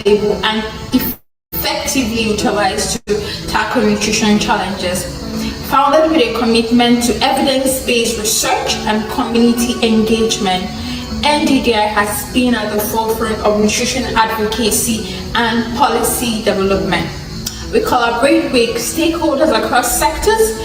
valuable and effectively utilized to tackle nutrition challenges. Founded with a commitment to evidence-based research and community engagement, NDDI has been at the forefront of nutrition advocacy and policy development. We collaborate with stakeholders across sectors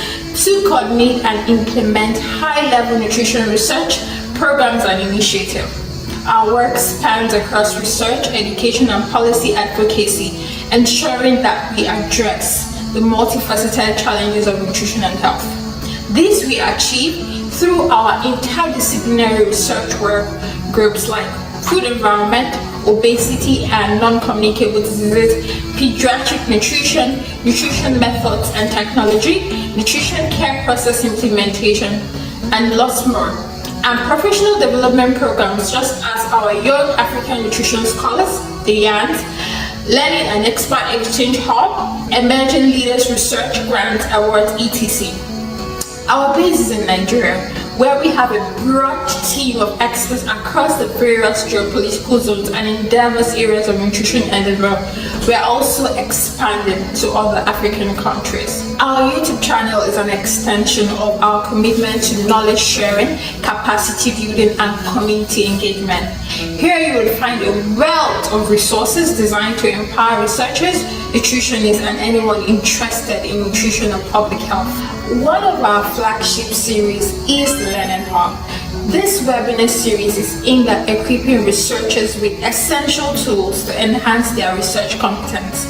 to coordinate and implement high-level nutrition research programs and initiatives. Our work spans across research, education, and policy advocacy, ensuring that we address the multifaceted challenges of nutrition and health. This we achieve through our interdisciplinary research work groups like food environment, obesity and non-communicable diseases, pediatric nutrition, nutrition methods and technology, nutrition care process implementation, and lots more. And professional development programs just as our Young African Nutrition Scholars, the YANs, Learning and Expert Exchange Hub, Emerging Leaders Research Grant Award, etc. Our base is in Nigeria, where we have a broad team of experts across the various geopolitical zones and in diverse areas of nutrition and development. We are also expanding to other African countries. Our YouTube channel is an extension of our commitment to knowledge sharing, capacity building, and community engagement. Here you will find a wealth of resources designed to empower researchers, nutritionists, and anyone interested in nutrition and public health. One of our flagship series is the Learning Hub. This webinar series is aimed at equipping researchers with essential tools to enhance their research competence.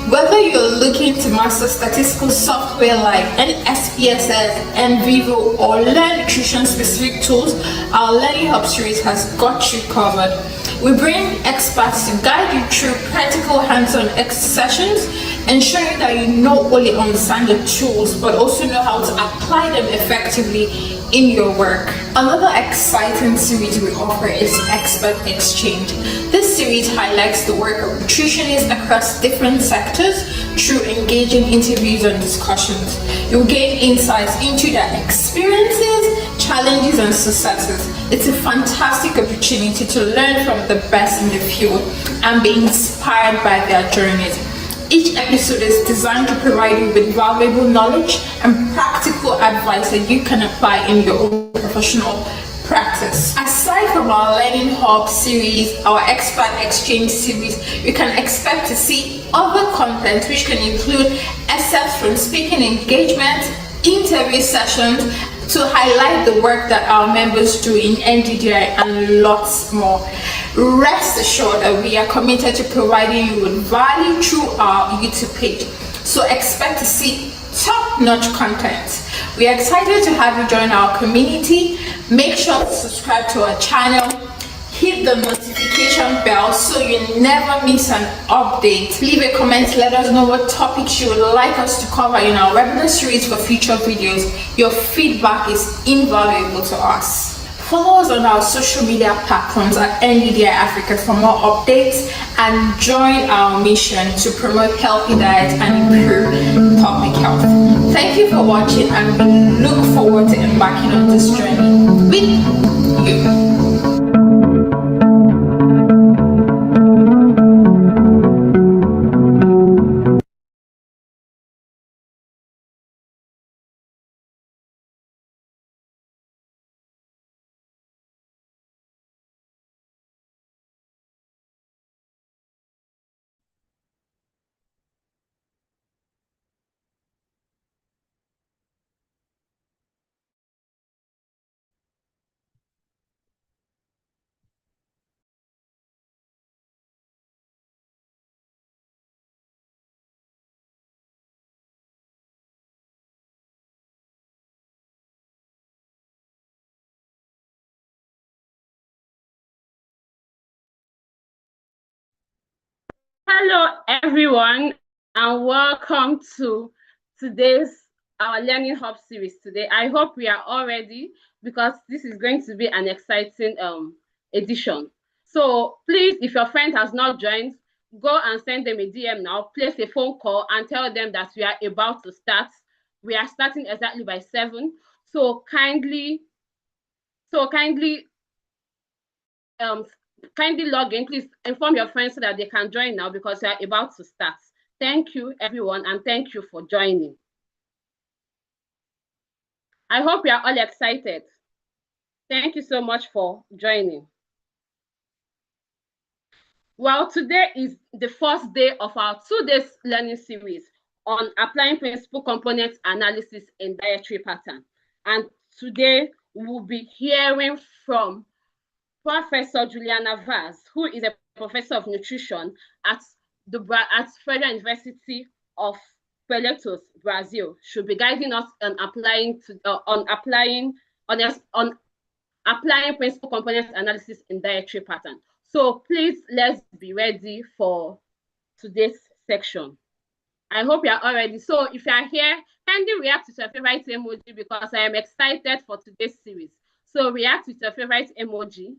Whether you're looking to master statistical software like SPSS, NVivo, or learn nutrition-specific tools, our Learning Hub series has got you covered. We bring experts to guide you through practical hands-on sessions, ensuring that you not only understand the tools, but also know how to apply them effectively in your work. Another exciting series we offer is Expert Exchange. This series highlights the work of nutritionists across different sectors through engaging interviews and discussions. You'll gain insights into their experiences, challenges, and successes. It's a fantastic opportunity to learn from the best in the field and be inspired by their journeys. Each episode is designed to provide you with valuable knowledge and practical advice that you can apply in your own professional practice. Aside from our Learning Hub series, our Expert Exchange series, you can expect to see other content which can include excerpts from speaking engagements, interview sessions, to highlight the work that our members do in NDDI and lots more. Rest assured that we are committed to providing you with value through our YouTube page. So expect to see top-notch content. We are excited to have you join our community. Make sure to subscribe to our channel. Hit the notification bell so you never miss an update. Leave a comment, let us know what topics you would like us to cover in our webinar series for future videos. Your feedback is invaluable to us. Follow us on our social media platforms at NDDI Africa for more updates and join our mission to promote healthy diet and improve public health. Thank you for watching, and we look forward to embarking on this journey with you. Hello everyone, and welcome to today's our Learning Hub series. Today I hope we are all ready, because this is going to be an exciting edition. So please, if your friend has not joined, go and send them a DM now, place a phone call and tell them that we are about to start. We are starting exactly by 7. So kindly kindly log in. Please inform your friends so that they can join now because we are about to start. Thank you, everyone, and thank you for joining. I hope you are all excited. Thank you so much for joining. Well, today is the first day of our 2 days learning series on applying principal component analysis in dietary pattern. And today we'll be hearing from Professor Juliana Vaz, who is a professor of nutrition at Federal University of Pelotas, Brazil. She'll be guiding us on applying principal component analysis in dietary pattern. So please, let's be ready for today's section. I hope you are all ready. So if you are here, kindly react with your favorite emoji because I am excited for today's series. So react with your favorite emoji.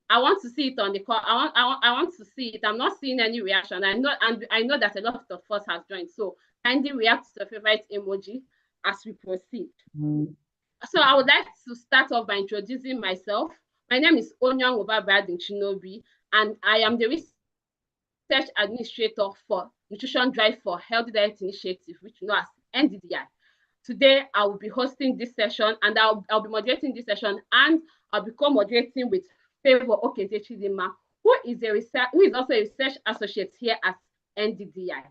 I want to see it on the call. I want to see it. I'm not seeing any reaction. I know that a lot of us have joined. So kindly react to your favorite emoji as we proceed. So I would like to start off by introducing myself. My name is Onyang Obabadin Chinobi, and I am the research administrator for Nutrition Drive for Healthy Diet Initiative, which you know as NDDI. Today, I will be hosting this session, and I'll be moderating this session, and I'll be co-moderating with Favor Okezechidima, who is also a research associate here at NDDI.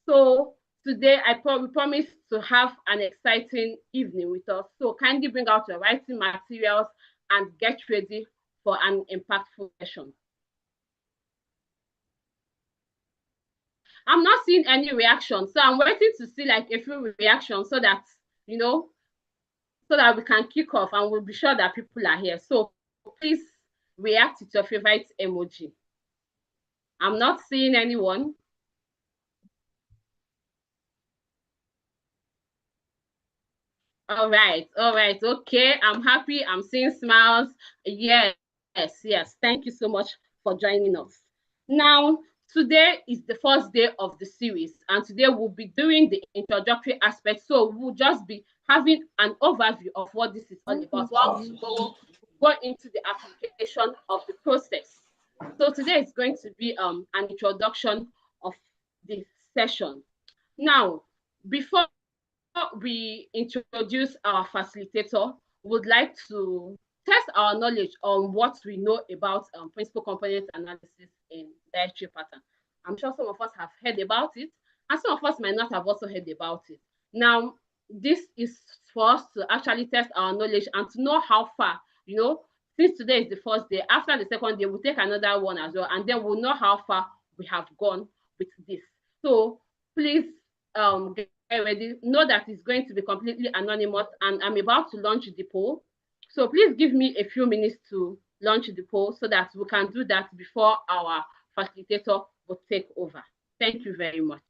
So today, we promise to have an exciting evening with us. So kindly bring out your writing materials and get ready for an impactful session. I'm not seeing any reaction, so I'm waiting to see like a few reactions so that, you know, so that we can kick off and we'll be sure that people are here. So please react with your favorite emoji. I'm not seeing anyone. All right, okay. I'm happy. I'm seeing smiles. Yes. Thank you so much for joining us. Now, today is the first day of the series, and today we'll be doing the introductory aspect. So we'll just be having an overview of what this is all about. While we go into the application of the process. So today is going to be an introduction of the session. Now, before we introduce our facilitator, would like to test our knowledge on what we know about principal component analysis in dietary pattern. I'm sure some of us have heard about it, and some of us might not have also heard about it. Now, this is for us to actually test our knowledge and to know how far, since today is the first day, after the second day, we'll take another one as well, and then we'll know how far we have gone with this. So please get ready. Know that it's going to be completely anonymous, and I'm about to launch the poll. So please give me a few minutes to launch the poll so that we can do that before our facilitator will take over. Thank you very much.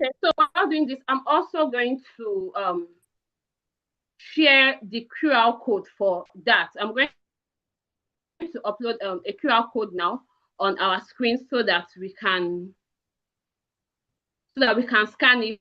Okay, so while doing this, I'm also going to share the QR code for that. I'm going to upload a QR code now on our screen so that we can scan it.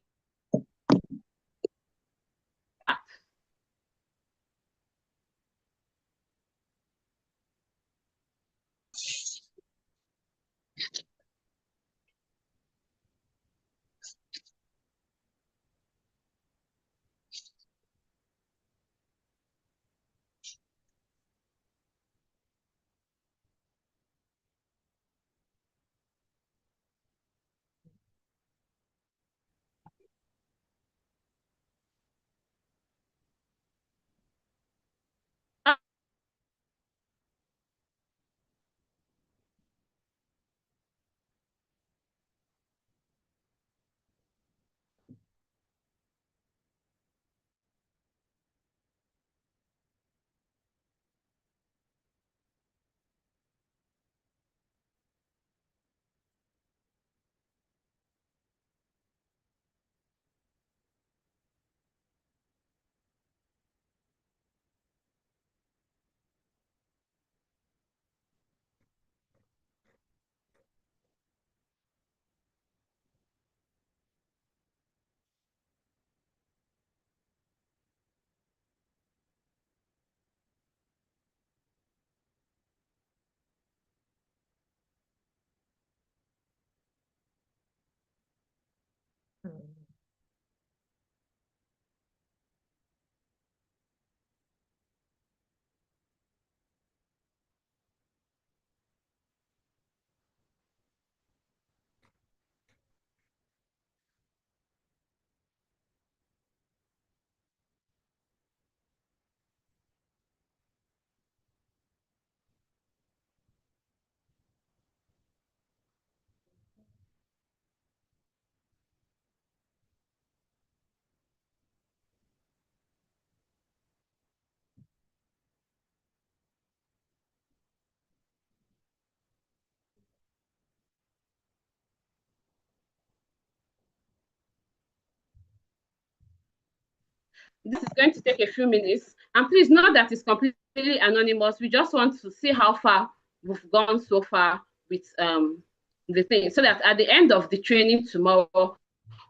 This is going to take a few minutes. And please note that it's completely anonymous. We just want to see how far we've gone so far with the thing, so that at the end of the training tomorrow,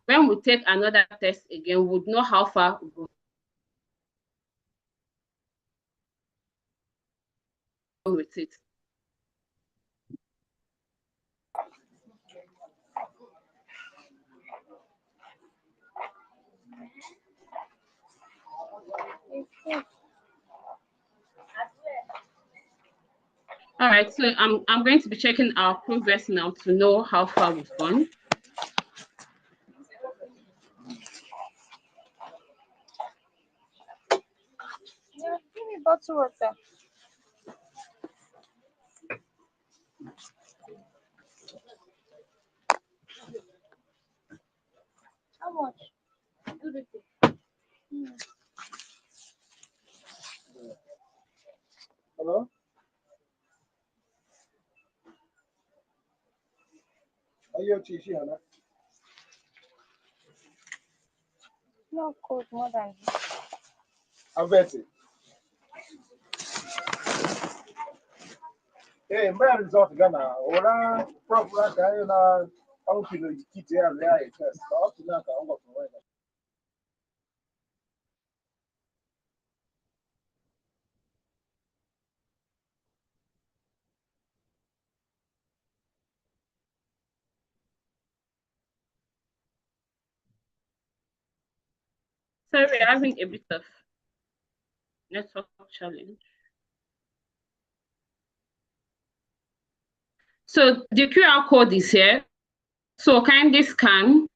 when we take another test again, we'll know how far we've gone with it. All right, so I'm going to be checking our progress now to know how far we've gone. Yeah, give me bottle water. How much? Hello? Are you Chishi, Hannah? No cold more than this. I'm Betty. Hey, my result Ghana. Ora, Prof. Raka, I'm feeling kit here, test. Up to now, I'm going to win. Sorry, we're having a bit of network challenge. So the QR code is here. So kindly scan.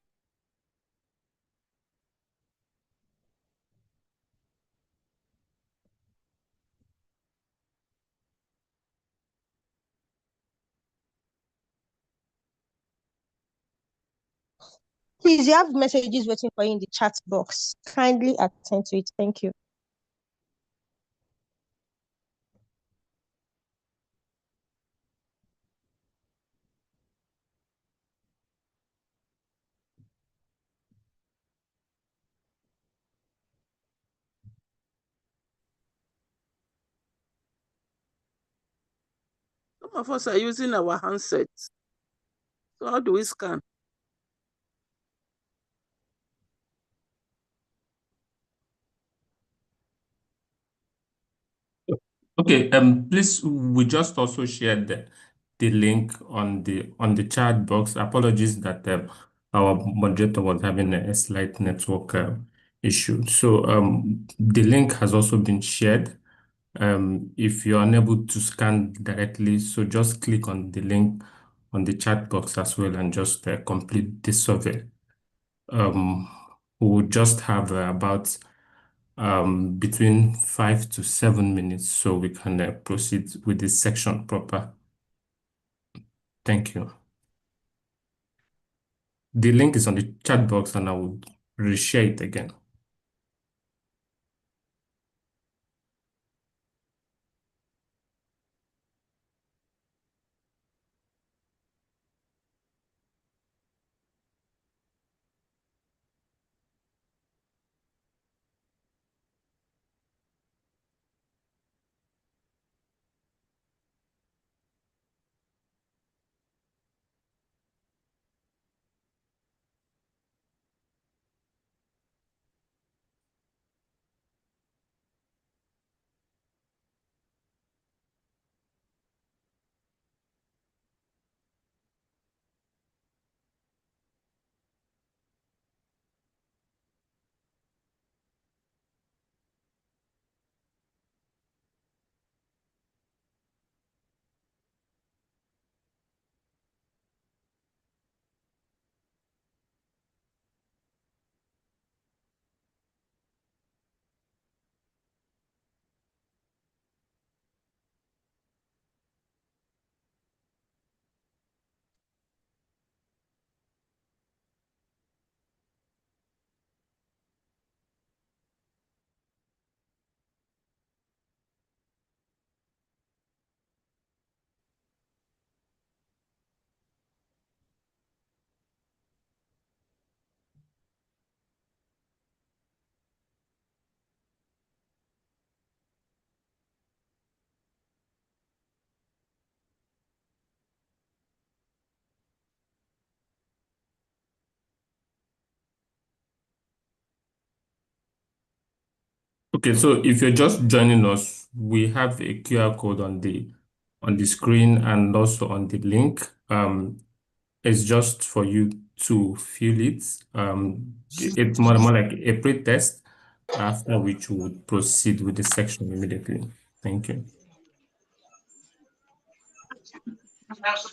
Please, you have messages waiting for you in the chat box. Kindly attend to it. Thank you. Some of us are using our handsets. So how do we scan? Okay, please, we just also shared the link on the chat box. Apologies that our moderator was having a slight network issue. So the link has also been shared. If you're unable to scan directly, so just click on the link on the chat box as well and just complete the survey. We'll just have about between 5 to 7 minutes so we can proceed with this section proper. Thank you. The link is on the chat box and I will reshare it again. Okay, so if you're just joining us, we have a QR code on the screen and also on the link. It's just for you to fill it. It's more like a pre-test, after which we would proceed with the section immediately. Thank you. I have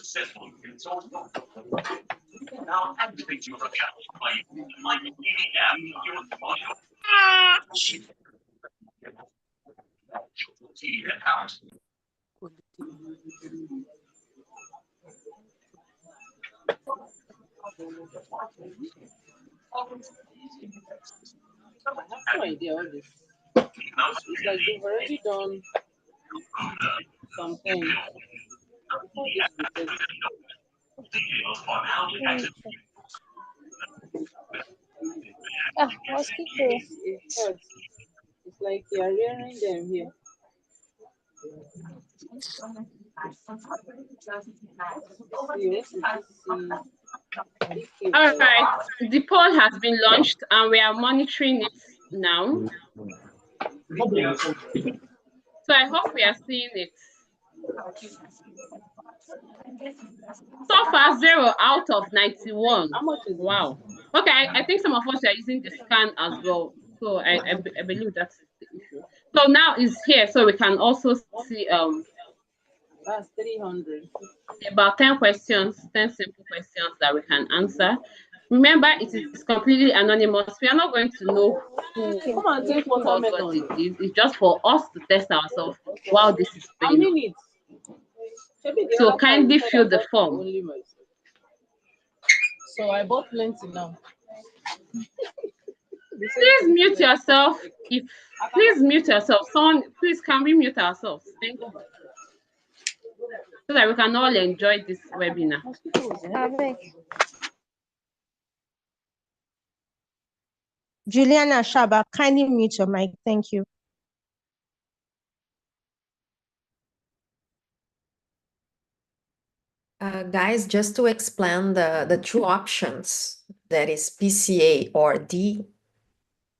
no idea all this. It's like they've already done something before this retest. Mosquito. It's like they are rearing them here. All right, the poll has been launched and we are monitoring it now. So I hope we are seeing it. So far, 0 out of 91. How much is wow. Okay, I think some of us are using the scan as well. So I believe that's the issue. So now it's here, so we can also see that's 300. about 10 questions, 10 simple questions that we can answer. Remember, it is completely anonymous. We are not going to know who Come and take or what watermelon. it is. It's just for us to test ourselves while this is How going on. many? Maybe So kindly fill the form. Only myself. So I bought plenty now. Please mute yourself. Please mute yourself. Someone, please, can we mute ourselves? Thank you. So that we can all enjoy this webinar. Juliana Shaba, kindly mute your mic. Thank you. Guys, just to explain the two options, that is PCA or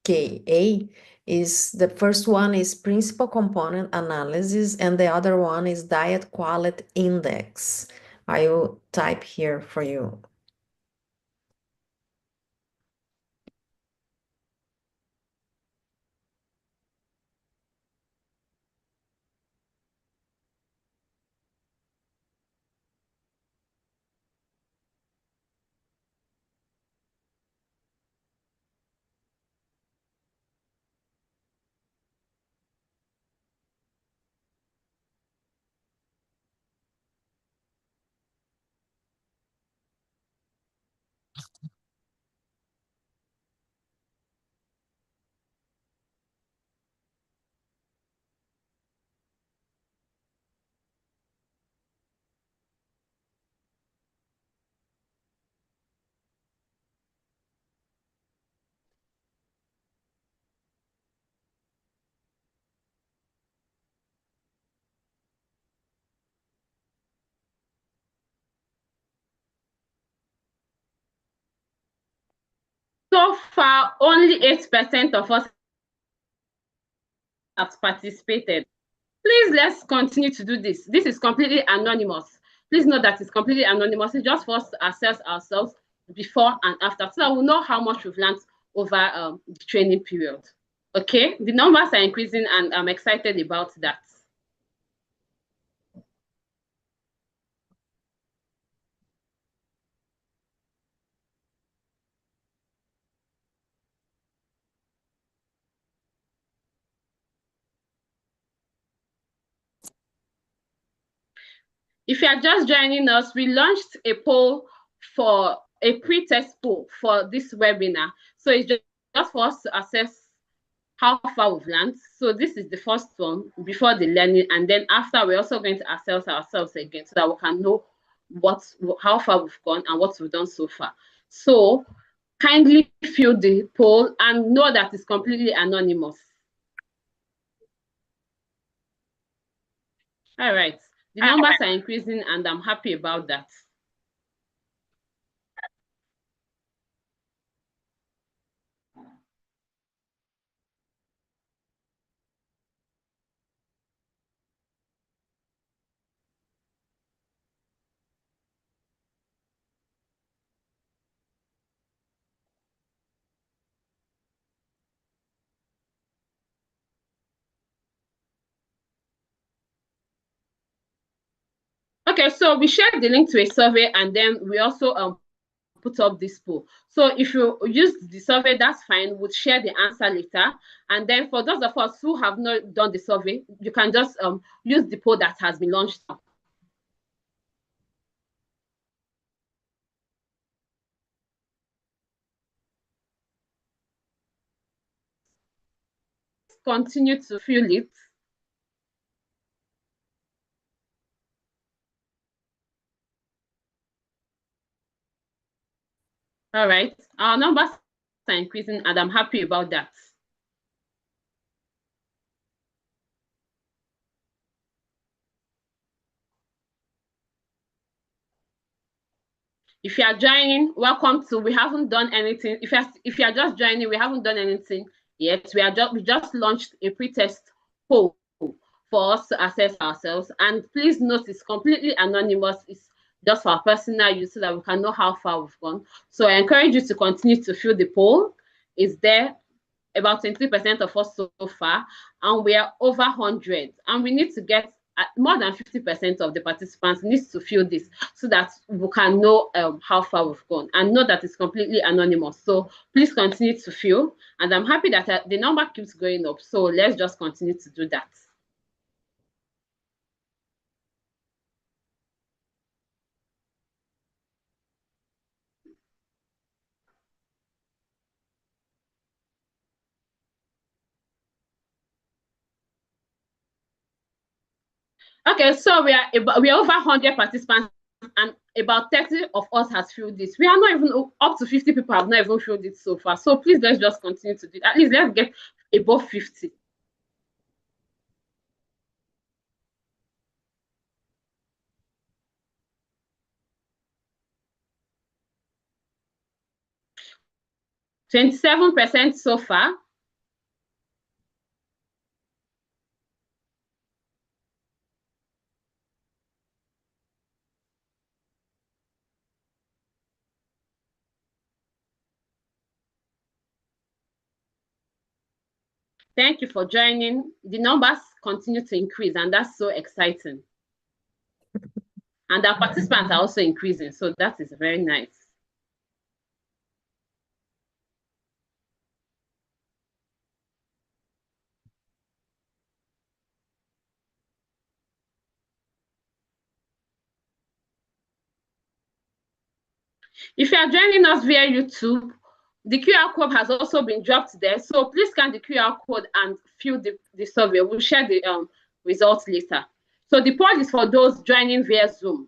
DKA, is the first one is principal component analysis and the other one is diet quality index. I will type here for you. So far, only 8% of us have participated. Please, let's continue to do this. This is completely anonymous. Please note that it's completely anonymous. It's just for us to assess ourselves before and after, so that we'll know how much we've learned over the training period. Okay, the numbers are increasing and I'm excited about that. If you are just joining us, we launched a poll for a pre-test poll for this webinar. So it's just for us to assess how far we've learned. So this is the first one before the learning, and then after we're also going to assess ourselves again so that we can know how far we've gone and what we've done so far. So kindly fill the poll and know that it's completely anonymous. All right, the numbers are increasing and I'm happy about that. Okay, so we shared the link to a survey, and then we also put up this poll. So if you use the survey, that's fine. We'll share the answer later. And then for those of us who have not done the survey, you can just use the poll that has been launched now. Continue to fill it. All right, our numbers are increasing, and I'm happy about that. If you are joining, welcome to. We haven't done anything. If you are just joining, we haven't done anything yet. We just launched a pre-test poll for us to assess ourselves. And please note, it's completely anonymous. It's just for our personal use so that we can know how far we've gone. So I encourage you to continue to fill the poll. It's there. About 23% of us so far, and we are over 100. And we need to get more than 50% of the participants needs to fill this so that we can know how far we've gone, and know that it's completely anonymous. So please continue to fill, and I'm happy that the number keeps going up. So let's just continue to do that. Okay, so we are over 100 participants, and about 30 of us has filled this. We are not even up to 50 people have not even filled it so far. So please, let's just continue to do it. At least let's get above 50. %27 so far. Thank you for joining. The numbers continue to increase, and that's so exciting. And our participants are also increasing, so that is very nice. If you are joining us via YouTube, the QR code has also been dropped there. So please scan the QR code and fill the survey. We'll share the results later. So the poll is for those joining via Zoom.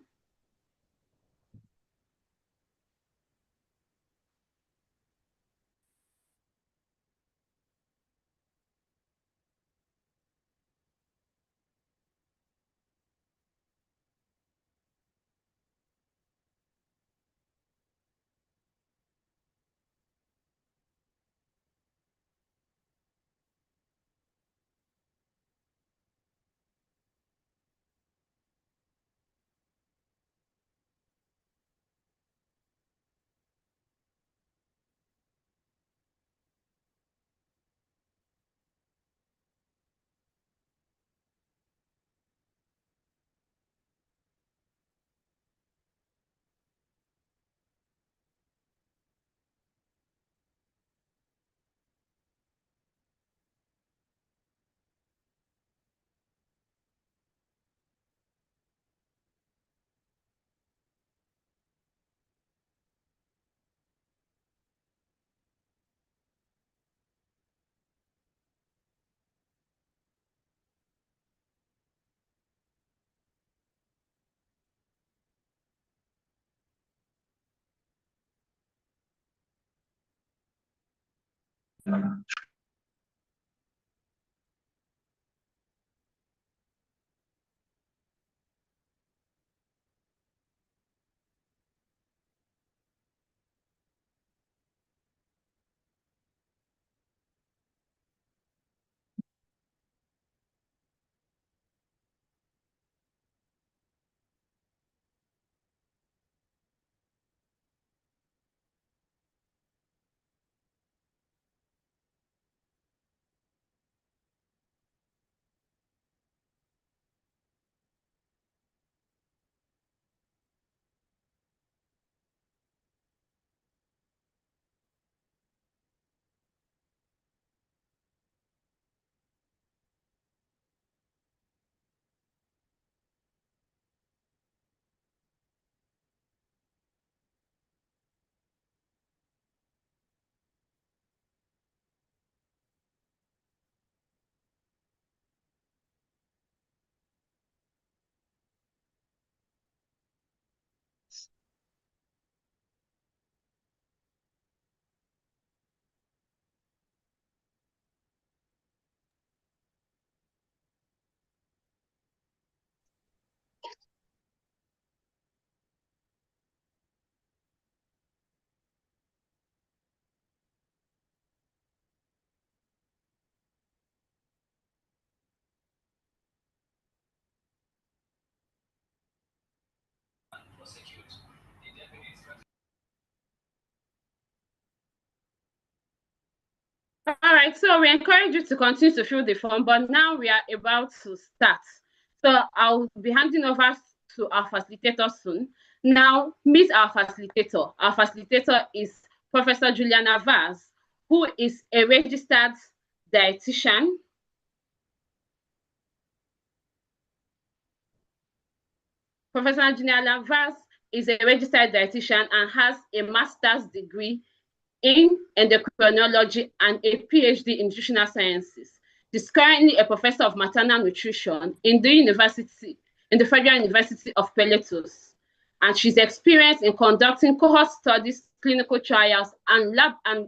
All right, so we encourage you to continue to fill the form, but now we are about to start. So I'll be handing over to our facilitator soon. Now, meet our facilitator. Our facilitator is Professor Juliana Vaz, who is a registered dietitian. Professor Juliana Vaz is a registered dietitian and has a master's degree in endocrinology and a PhD in nutritional sciences. She's currently a professor of maternal nutrition in the Federal University of Pelotas. And she's experienced in conducting cohort studies, clinical trials, and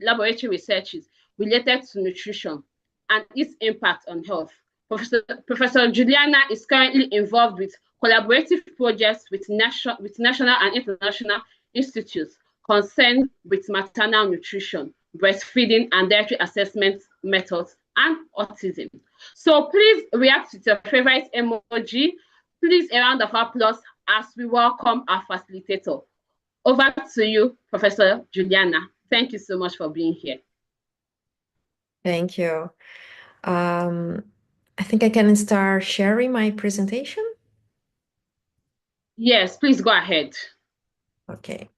laboratory researches related to nutrition and its impact on health. Professor Juliana is currently involved with collaborative projects with national and international institutes concerned with maternal nutrition, breastfeeding, and dietary assessment methods, and autism. So please react with your favorite emoji. Please, a round of applause as we welcome our facilitator. Over to you, Professor Juliana. Thank you so much for being here. Thank you. I think I can start sharing my presentation. Yes, please go ahead. Okay.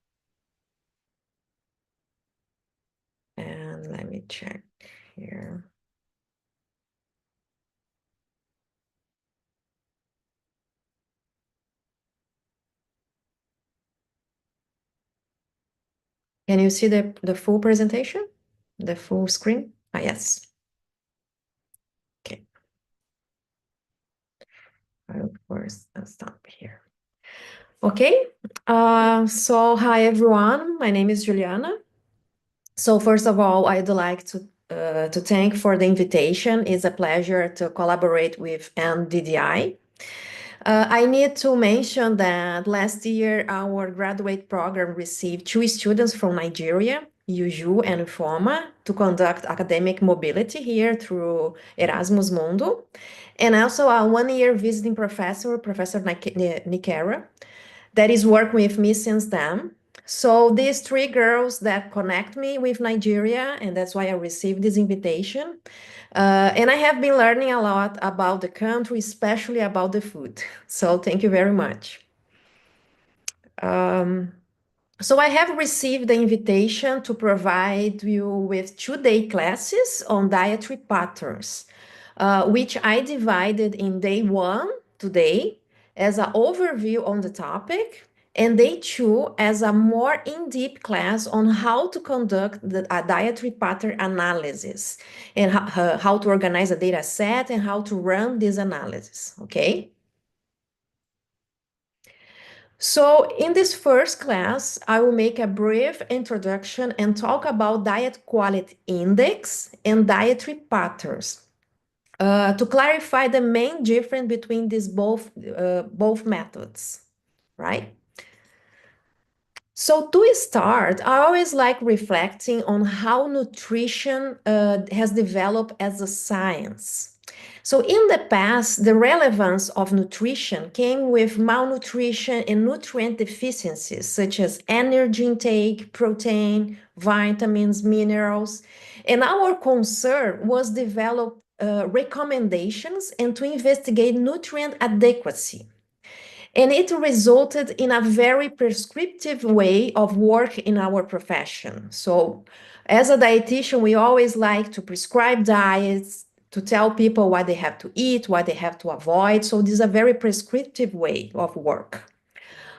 And let me check here. Can you see the full presentation? The full screen? Ah, yes. Okay. Of course, I'll stop here. Okay. So hi everyone. My name is Juliana. So first of all, I'd like to thank for the invitation. It's a pleasure to collaborate with NDDI. I need to mention that last year our graduate program received 2 students from Nigeria, Yuju and Foma, to conduct academic mobility here through Erasmus Mundo, and also a 1-year visiting professor, Professor Nikera, that is working with me since then. So these 3 girls that connect me with Nigeria, and that's why I received this invitation. And I have been learning a lot about the country, especially about the food. So thank you very much. So I have received the invitation to provide you with 2-day classes on dietary patterns, which I divided in day 1 today as an overview on the topic, and day 2 as a more in-depth class on how to conduct a dietary pattern analysis and how to organize a data set and how to run this analysis, okay? So in this first class, I will make a brief introduction and talk about diet quality index and dietary patterns. To clarify the main difference between these both methods, right? So to start, I always like reflecting on how nutrition has developed as a science. So in the past, the relevance of nutrition came with malnutrition and nutrient deficiencies, such as energy intake, protein, vitamins, minerals. And our concern was develop recommendations and to investigate nutrient adequacy. And it resulted in a very prescriptive way of work in our profession. So as a dietitian, we always like to prescribe diets, to tell people what they have to eat, what they have to avoid. So this is a very prescriptive way of work.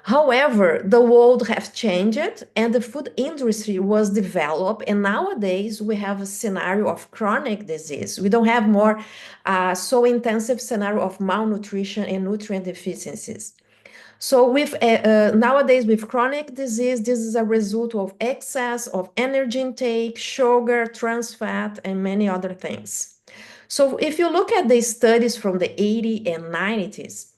However, the world has changed and the food industry was developed, and nowadays we have a scenario of chronic disease. We don't have more so intensive scenario of malnutrition and nutrient deficiencies. So with nowadays with chronic disease, this is a result of excess of energy intake, sugar, trans fat, and many other things. So if you look at the studies from the 80s and 90s,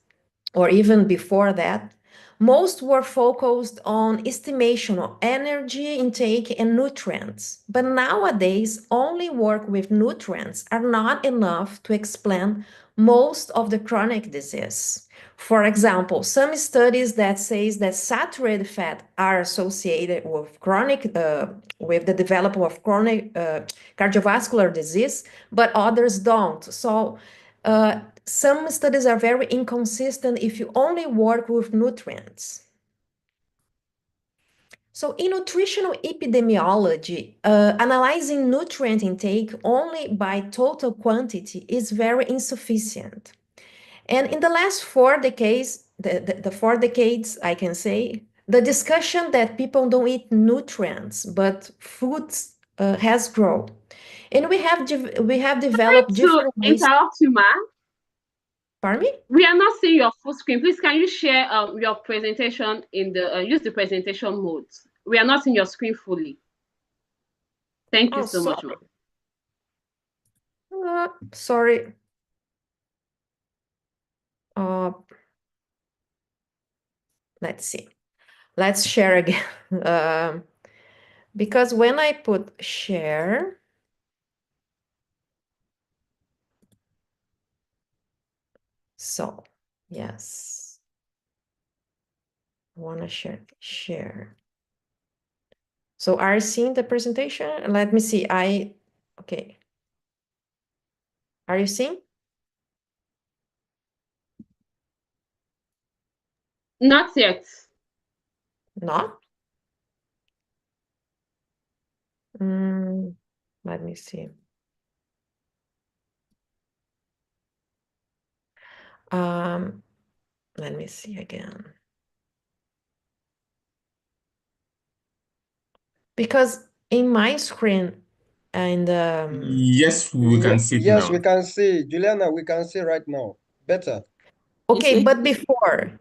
or even before that, most were focused on estimation of energy intake and nutrients. But nowadays, only work with nutrients are not enough to explain most of the chronic disease. For example, some studies that says that saturated fat are associated with with the development of chronic cardiovascular disease, but others don't. So some studies are very inconsistent if you only work with nutrients. So in nutritional epidemiology, analyzing nutrient intake only by total quantity is very insufficient. And in the last 4 decades, the 4 decades, I can say, the discussion that people don't eat nutrients, but foods has grown. And we have developed To different ways. interrupt you, ma, Pardon me? we are not seeing your full screen. Please, can you share your presentation in the use the presentation mode? We are not seeing your screen fully. Thank you Oh, so much, ma. sorry. Let's see. Let's share again. Because when I put share, so yes, I want to share. So are you seeing the presentation? Let me see. Okay. Are you seeing? Not yet. Not? Let me see. Let me see again. Because in my screen and Yes, we can see it Yes, now. we can see. Juliana, we can see right now. Better. okay, but before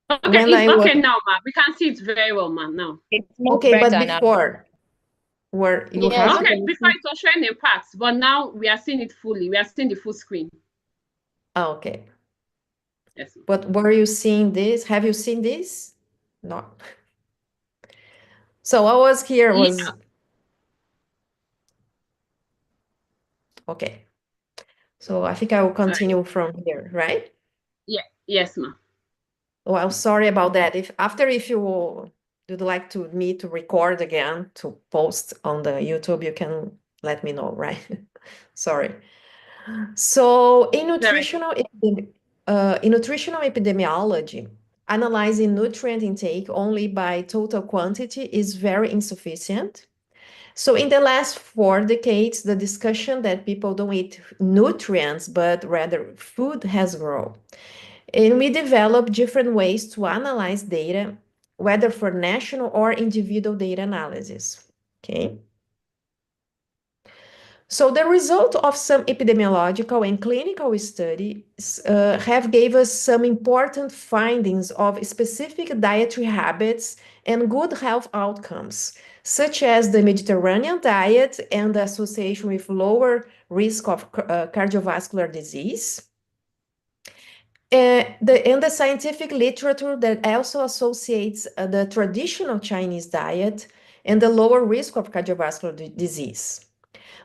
Okay, when it's I was okay now, ma. We can see it very well, ma. Now. It's much okay, but better now. before where you Yes, have we Okay, can before see. it was showing in parts, but now we are seeing it fully. We are seeing the full screen. okay. Yes. But were you seeing this? Have you seen this? No. So I was here was okay. So I think I will continue from here, right? Yeah. Yes, ma. Well, sorry about that. If you would like me to record again to post on the YouTube, you can let me know, right? Sorry. So in nutritional epidemiology, analyzing nutrient intake only by total quantity is very insufficient. So in the last 4 decades, the discussion that people don't eat nutrients, but rather food has grown. And we develop different ways to analyze data, whether for national or individual data analysis. Okay. So the result of some epidemiological and clinical studies have gave us some important findings of specific dietary habits and good health outcomes, such as the Mediterranean diet and the association with lower risk of cardiovascular disease. The scientific literature that also associates the traditional Chinese diet and the lower risk of cardiovascular disease.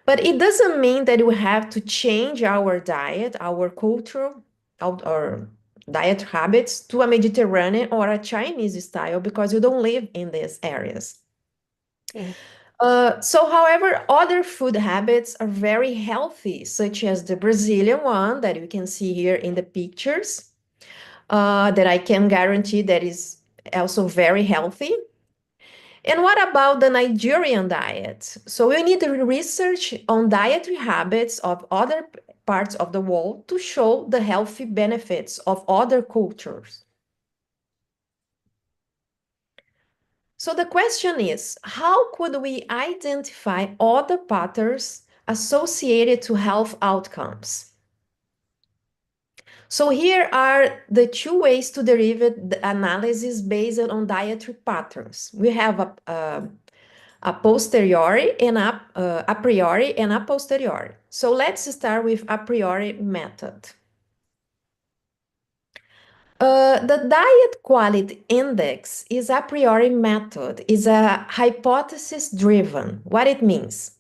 But it doesn't mean that we have to change our diet, our culture, our diet habits to a Mediterranean or a Chinese style because you don't live in these areas. However, other food habits are very healthy, such as the Brazilian one that you can see here in the pictures, that I can guarantee that is also very healthy. And what about the Nigerian diet? So we need to research on dietary habits of other parts of the world to show the healthy benefits of other cultures. So the question is, how could we identify other patterns associated to health outcomes? So here are the 2 ways to derive the analysis based on dietary patterns. We have a posteriori and a priori and a posteriori. So let's start with a priori method. The diet quality index is a priori method, is a hypothesis driven. What it means?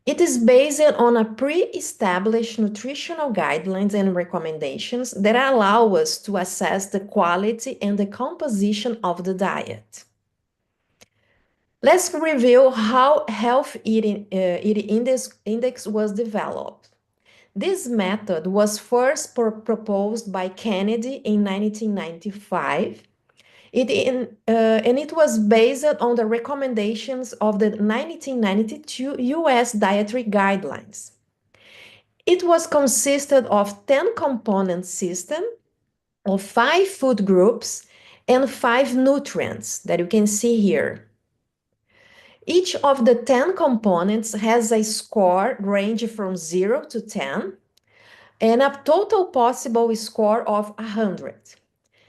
It is based on a pre-established nutritional guidelines and recommendations that allow us to assess the quality and the composition of the diet. Let's review how health eating index was developed. This method was first proposed by Kennedy in 1995. And it was based on the recommendations of the 1992 US Dietary Guidelines. It was consisted of 10 component system of 5 food groups and 5 nutrients that you can see here. Each of the 10 components has a score range from 0 to 10 and a total possible score of 100.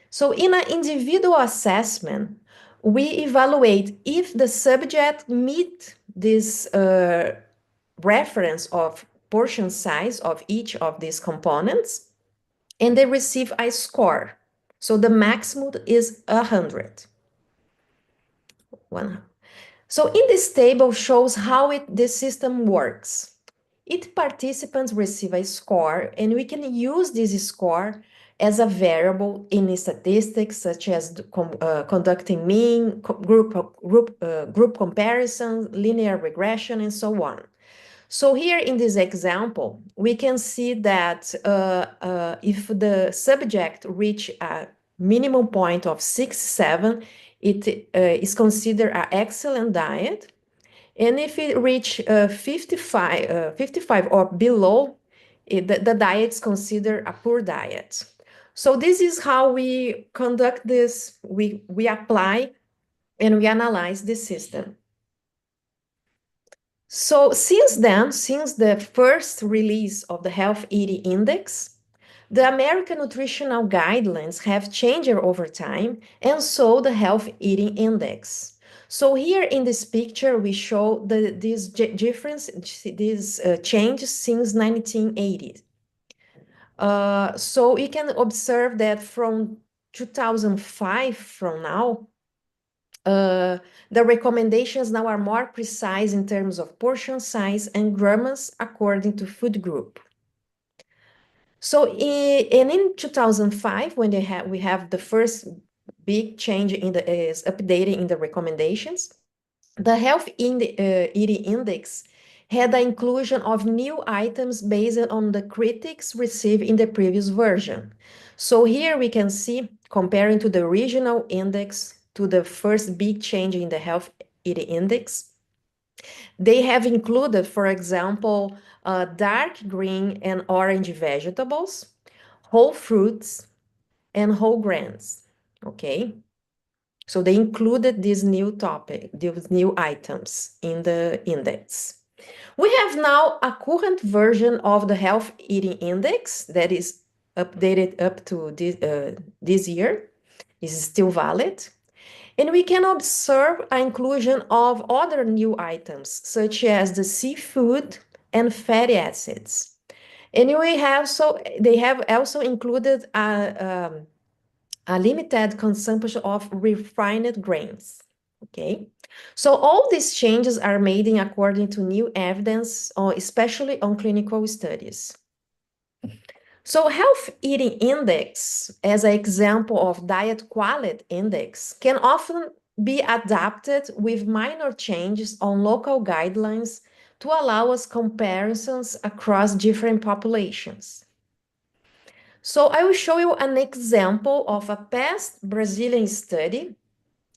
So in an individual assessment, we evaluate if the subject meet this reference of portion size of each of these components, and they receive a score. So the maximum is 100. So in this table shows how this system works. Each participants receive a score, and we can use this score as a variable in statistics, such as conducting mean, group comparison, linear regression, and so on. So here in this example, we can see that if the subject reach a minimum point of 6, 7, it is considered an excellent diet. And if it reach 55 or below, the diet is considered a poor diet. So this is how we conduct this. We apply and we analyze the system. So since then, since the first release of the Health Eating Index, the American Nutritional Guidelines have changed over time, and so the Health Eating Index. So here in this picture, we show this difference, this change since 1980. So you can observe that from 2005 from now, the recommendations now are more precise in terms of portion size and grams according to food group. So in 2005, when we have the first big change is updating in the recommendations, the Health Eating Index had the inclusion of new items based on the critics received in the previous version. So here we can see, comparing to the original index to the first big change in the Health Eating Index, they have included, for example, dark green and orange vegetables, whole fruits, and whole grains, okay? So they included these new items in the index. We have now a current version of the Health Eating Index that is updated up to this year. Is still valid. And we can observe an inclusion of other new items, such as the seafood and fatty acids. And they have also included a limited consumption of refined grains. Okay, so all these changes are made in according to new evidence, especially on clinical studies. So Health Eating Index, as an example of diet quality index, can often be adapted with minor changes on local guidelines to allow us comparisons across different populations. So I will show you an example of a past Brazilian study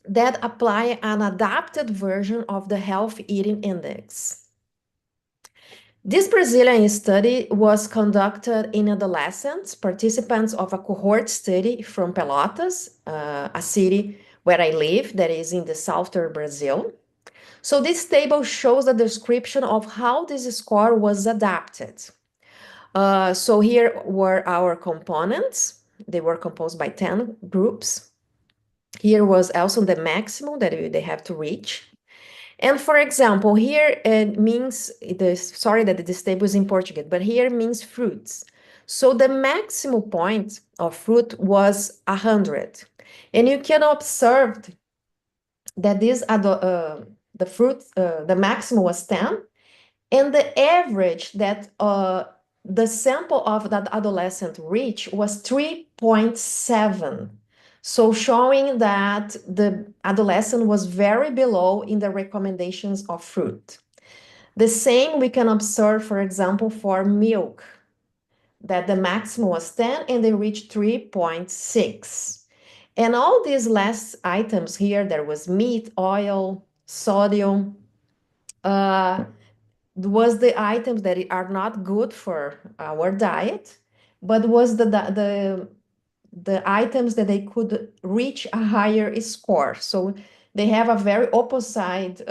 that apply an adapted version of the Health Eating Index. This Brazilian study was conducted in adolescents, participants of a cohort study from Pelotas, a city where I live, that is in the southern Brazil. So this table shows a description of how this score was adapted. So here were our components. They were composed by 10 groups. Here was also the maximum that they have to reach. And for example, here it means, sorry that this table is in Portuguese, but here means fruits. So the maximum point of fruit was 100. And you can observe that the maximum was 10, And the average that the sample of that adolescent reached was 3.7. So showing that the adolescent was very below in the recommendations of fruit. The same we can observe, for example, for milk, that the maximum was 10 and they reached 3.6. And all these last items here, there was meat, oil, sodium, was the items that are not good for our diet, but was the items that they could reach a higher score. So they have a very opposite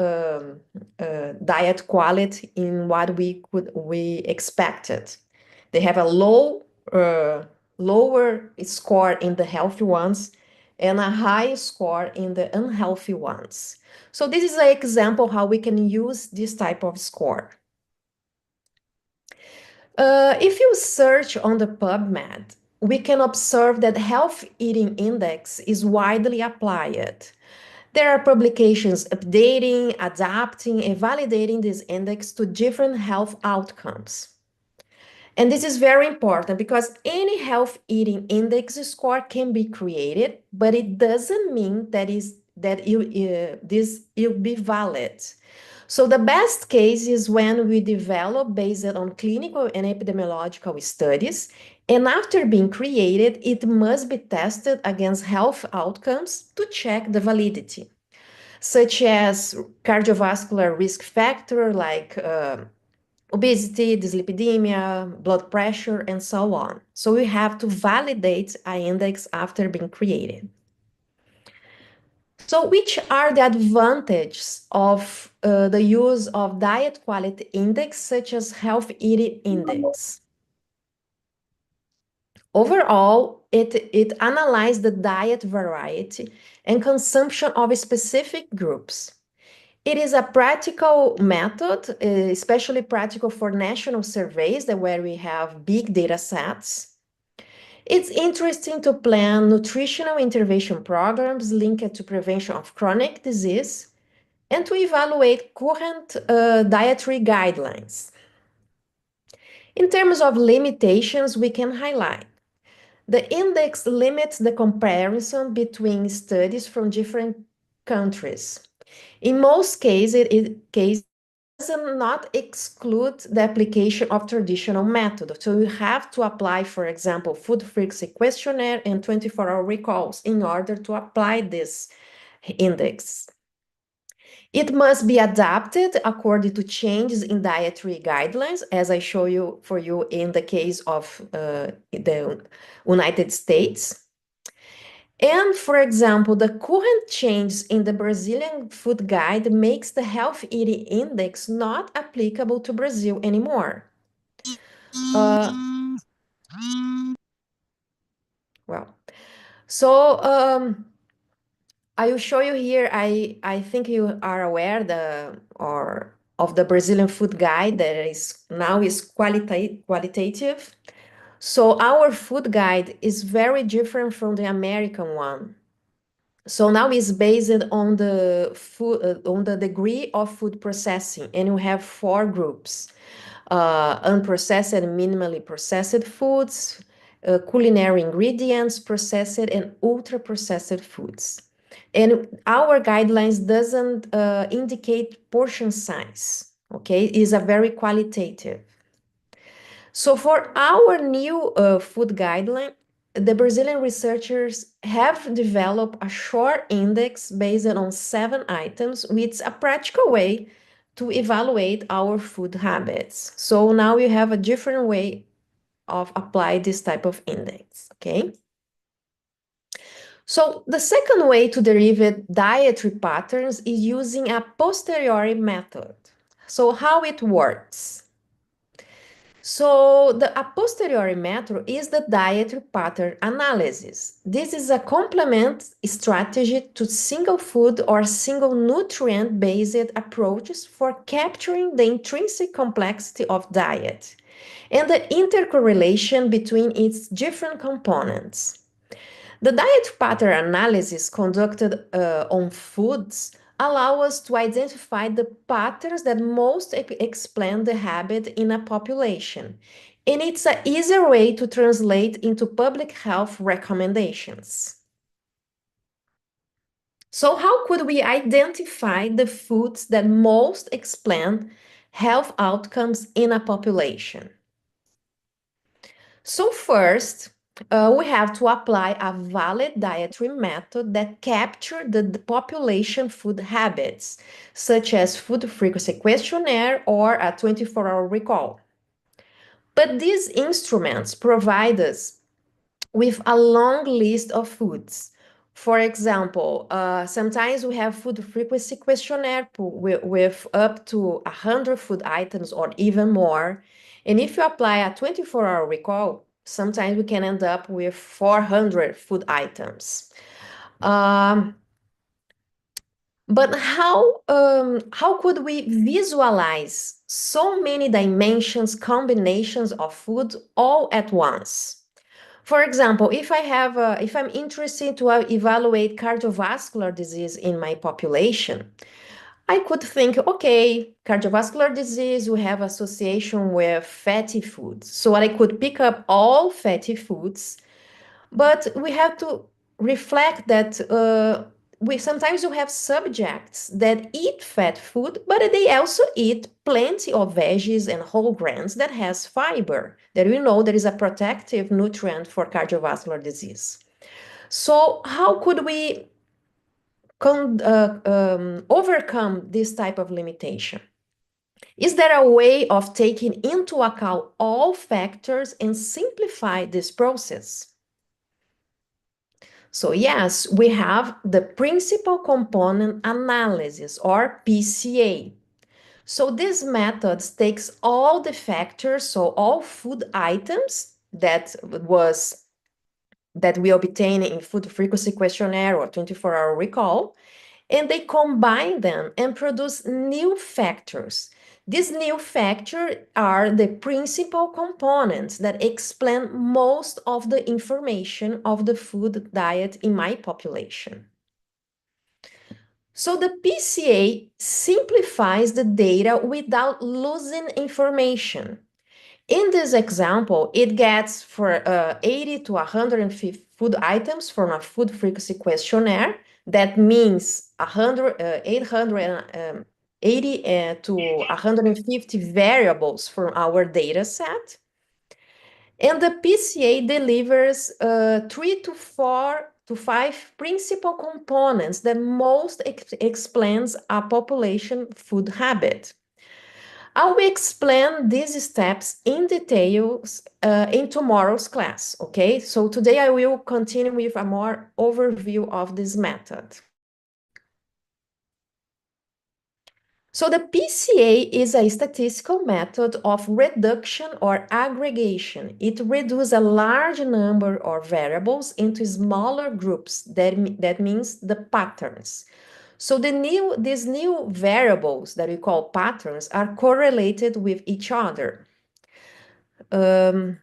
diet quality in what we expected. They have a lower score in the healthy ones and a high score in the unhealthy ones. So this is an example how we can use this type of score. If you search on the PubMed, we can observe that health eating index is widely applied. There are publications updating, adapting, and validating this index to different health outcomes. And this is very important because any health eating index score can be created, but it doesn't mean this will be valid. So the best case is when we develop based on clinical and epidemiological studies, and after being created, it must be tested against health outcomes to check the validity, such as cardiovascular risk factor like obesity, dyslipidemia, blood pressure, and so on. So we have to validate an index after being created. So which are the advantages of the use of diet quality index, such as health eating index? Overall, it analyzes the diet variety and consumption of specific groups. It is a practical method, especially practical for national surveys where we have big data sets. It's interesting to plan nutritional intervention programs linked to prevention of chronic disease and to evaluate current dietary guidelines. In terms of limitations, we can highlight the index limits the comparison between studies from different countries. In most cases, it does not exclude the application of traditional methods. So you have to apply, for example, food frequency questionnaire and 24-hour recalls in order to apply this index. It must be adapted according to changes in dietary guidelines, as I show you for you in the case of the United States. And for example, the current change in the Brazilian food guide makes the health eating index not applicable to Brazil anymore. I will show you here. I think you are aware of the Brazilian food guide that is qualitative. So our food guide is very different from the American one. So now it's based on the food, on the degree of food processing, and you have 4 groups: unprocessed and minimally processed foods, culinary ingredients, processed and ultra processed foods. And our guidelines doesn't indicate portion size. Okay, it is a very qualitative. So for our new food guideline, the Brazilian researchers have developed a short index based on 7 items, which is a practical way to evaluate our food habits. So now we have a different way of apply this type of index, okay? So the second way to derive dietary patterns is using a posteriori method. So how it works? So the a posteriori method is the dietary pattern analysis. This is a complement strategy to single food or single nutrient-based approaches for capturing the intrinsic complexity of diet and the intercorrelation between its different components. The diet pattern analysis conducted on foods allow us to identify the patterns that most explain the habit in a population. And it's an easier way to translate into public health recommendations. So how could we identify the foods that most explain health outcomes in a population? So first, we have to apply a valid dietary method that capture the population food habits, such as food frequency questionnaire or a 24-hour recall. But these instruments provide us with a long list of foods. For example, sometimes we have food frequency questionnaire with up to 100 food items or even more. And if you apply a 24-hour recall, sometimes we can end up with 400 food items. But how could we visualize so many dimensions, combinations of food all at once? For example, if I'm interested to evaluate cardiovascular disease in my population, I could think, okay, cardiovascular disease, we have association with fatty foods. So I could pick up all fatty foods, but we have to reflect that we sometimes you have subjects that eat fat food, but they also eat plenty of veggies and whole grains that has fiber, that we know there is a protective nutrient for cardiovascular disease. So how could we overcome this type of limitation? Is there a way of taking into account all factors and simplify this process? So yes, we have the principal component analysis, or PCA. So this method takes all the factors, so all food items that we obtain in food frequency questionnaire or 24-hour recall, and they combine them and produce new factors. These new factors are the principal components that explain most of the information of the food diet in my population. So the PCA simplifies the data without losing information. In this example, it gets for 80 to 150 food items from a food frequency questionnaire. That means 880 to 150 variables from our data set. And the PCA delivers 3 to 4 to 5 principal components that most explains a population food habit. I will explain these steps in details in tomorrow's class, okay? So today I will continue with a more overview of this method. So the PCA is a statistical method of reduction or aggregation. It reduces a large number of variables into smaller groups. That means the patterns. So these new variables that we call patterns are correlated with each other. So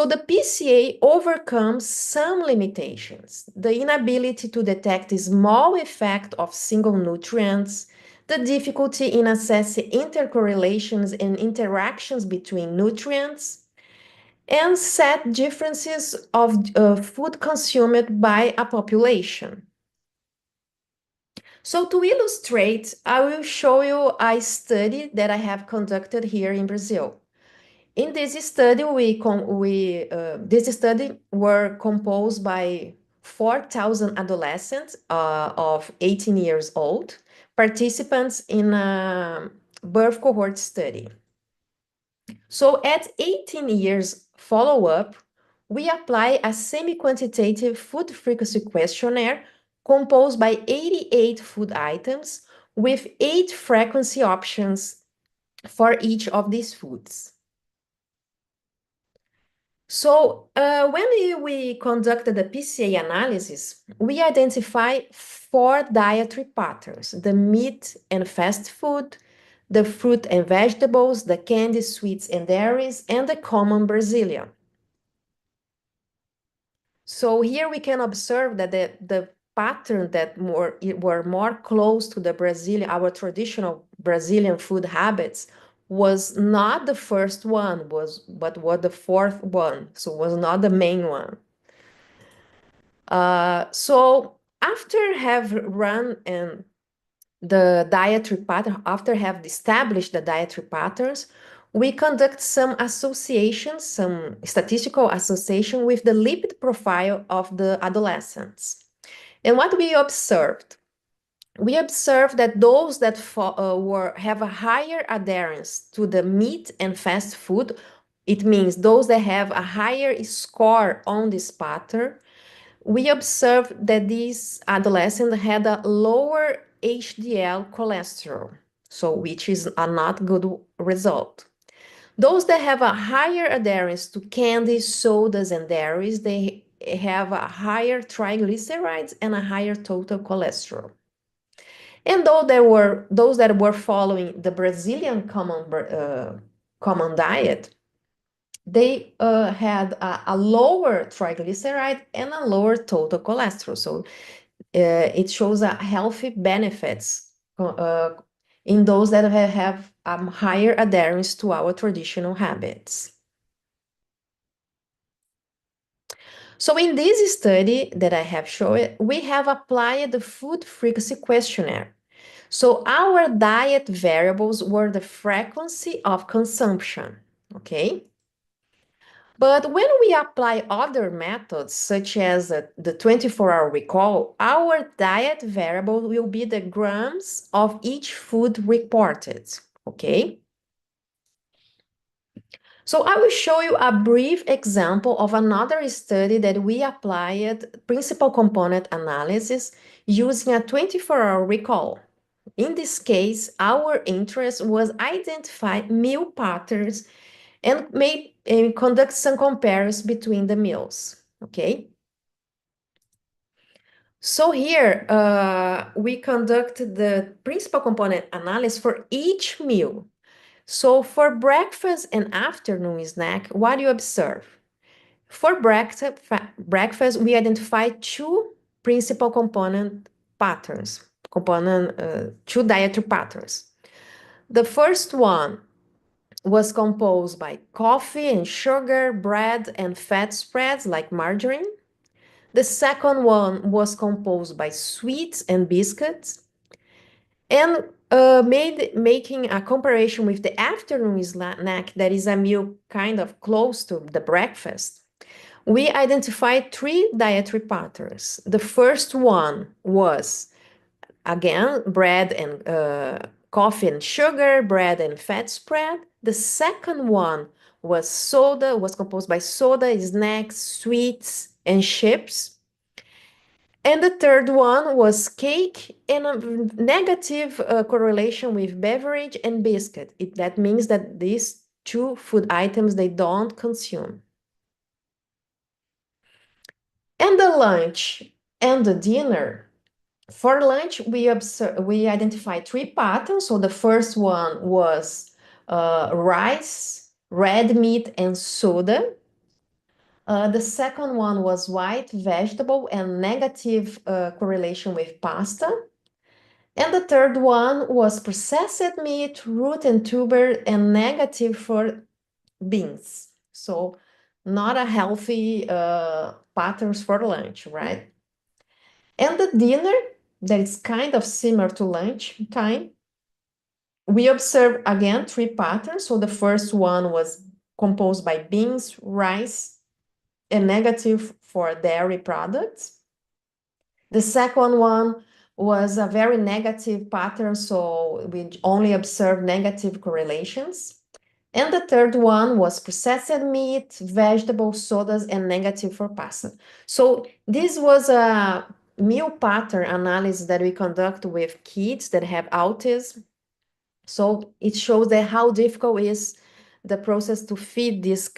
the PCA overcomes some limitations: the inability to detect a small effect of single nutrients, the difficulty in assessing intercorrelations and interactions between nutrients, and set differences of food consumed by a population. So to illustrate, I will show you a study that I have conducted here in Brazil. In this study, this study were composed by 4,000 adolescents of 18 years old, participants in a birth cohort study. So at 18 years follow-up, we apply a semi-quantitative food frequency questionnaire composed by 88 food items with 8 frequency options for each of these foods. So when we conducted the PCA analysis, we identify 4 dietary patterns: the meat and fast food, the fruit and vegetables, the candies, sweets and dairies, and the common Brazilian. So here we can observe that the pattern that were more close to our traditional Brazilian food habits was not the first one, but was the fourth one, so was not the main one. So after have run and the dietary pattern, after have established the dietary patterns, we conduct some associations, some statistical association with the lipid profile of the adolescents. And what we observed? We observed that those that have a higher adherence to the meat and fast food, it means those that have a higher score on this pattern, we observed that these adolescents had a lower HDL cholesterol, so which is a not good result. Those that have a higher adherence to candy, sodas, and dairies, they have a higher triglycerides and a higher total cholesterol. And those that were following the Brazilian common diet, they had a lower triglyceride and a lower total cholesterol. So it shows a healthy benefits in those that have higher adherence to our traditional habits. So in this study that I have shown, we have applied the food frequency questionnaire. So our diet variables were the frequency of consumption, okay? But when we apply other methods, such as the 24-hour recall, our diet variable will be the grams of each food reported, okay? So I will show you a brief example of another study that we applied principal component analysis using a 24-hour recall. In this case, our interest was identify meal patterns and conduct some comparisons between the meals, okay? So here, we conduct the principal component analysis for each meal. So for breakfast and afternoon snack, what do you observe? For breakfast, we identify two principal component patterns, two dietary patterns. The first one was composed by coffee and sugar, bread and fat spreads like margarine. The second one was composed by sweets and biscuits. And making a comparison with the afternoon snack, that is a meal kind of close to the breakfast, we identified three dietary patterns. The first one was, again, bread and coffee and sugar, bread and fat spread. The second one was composed by soda, snacks, sweets, and chips. And the third one was cake and a negative correlation with beverage and biscuit. That means that these two food items, they don't consume. And the lunch and the dinner. For lunch, we identified three patterns. So the first one was rice, red meat, and soda. The second one was white vegetable and negative correlation with pasta. And the third one was processed meat, root and tuber, and negative for beans. So not a healthy patterns for lunch, right? And the dinner, that is kind of similar to lunch time. We observed again three patterns. So the first one was composed by beans, rice, and negative for dairy products. The second one was a very negative pattern, so we only observed negative correlations. And the third one was processed meat, vegetables, sodas, and negative for pasta. So this was a meal pattern analysis that we conduct with kids that have autism. So it shows that how difficult is the process to feed these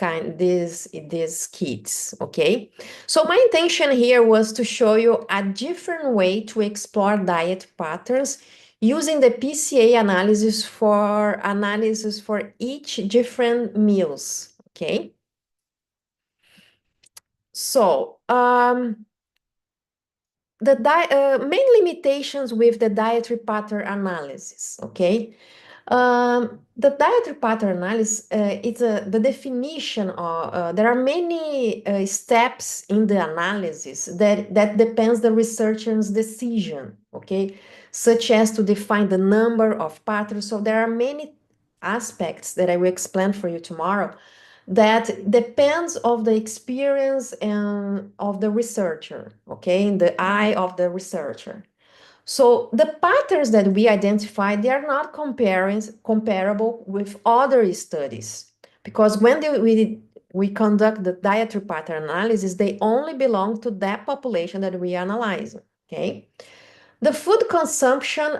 kids, okay? So my intention here was to show you a different way to explore diet patterns using the PCA analysis for each different meals, okay? So main limitations with the dietary pattern analysis, okay? The dietary pattern analysis, the definition of, there are many steps in the analysis that depends the researcher's decision, okay? Such as to define the number of patterns. So there are many aspects that I will explain for you tomorrow that depends of the experience and of the researcher, okay, in the eye of the researcher. So the patterns that we identify, they are not comparable with other studies, because when we conduct the dietary pattern analysis, they only belong to that population that we analyze, okay? The food consumption,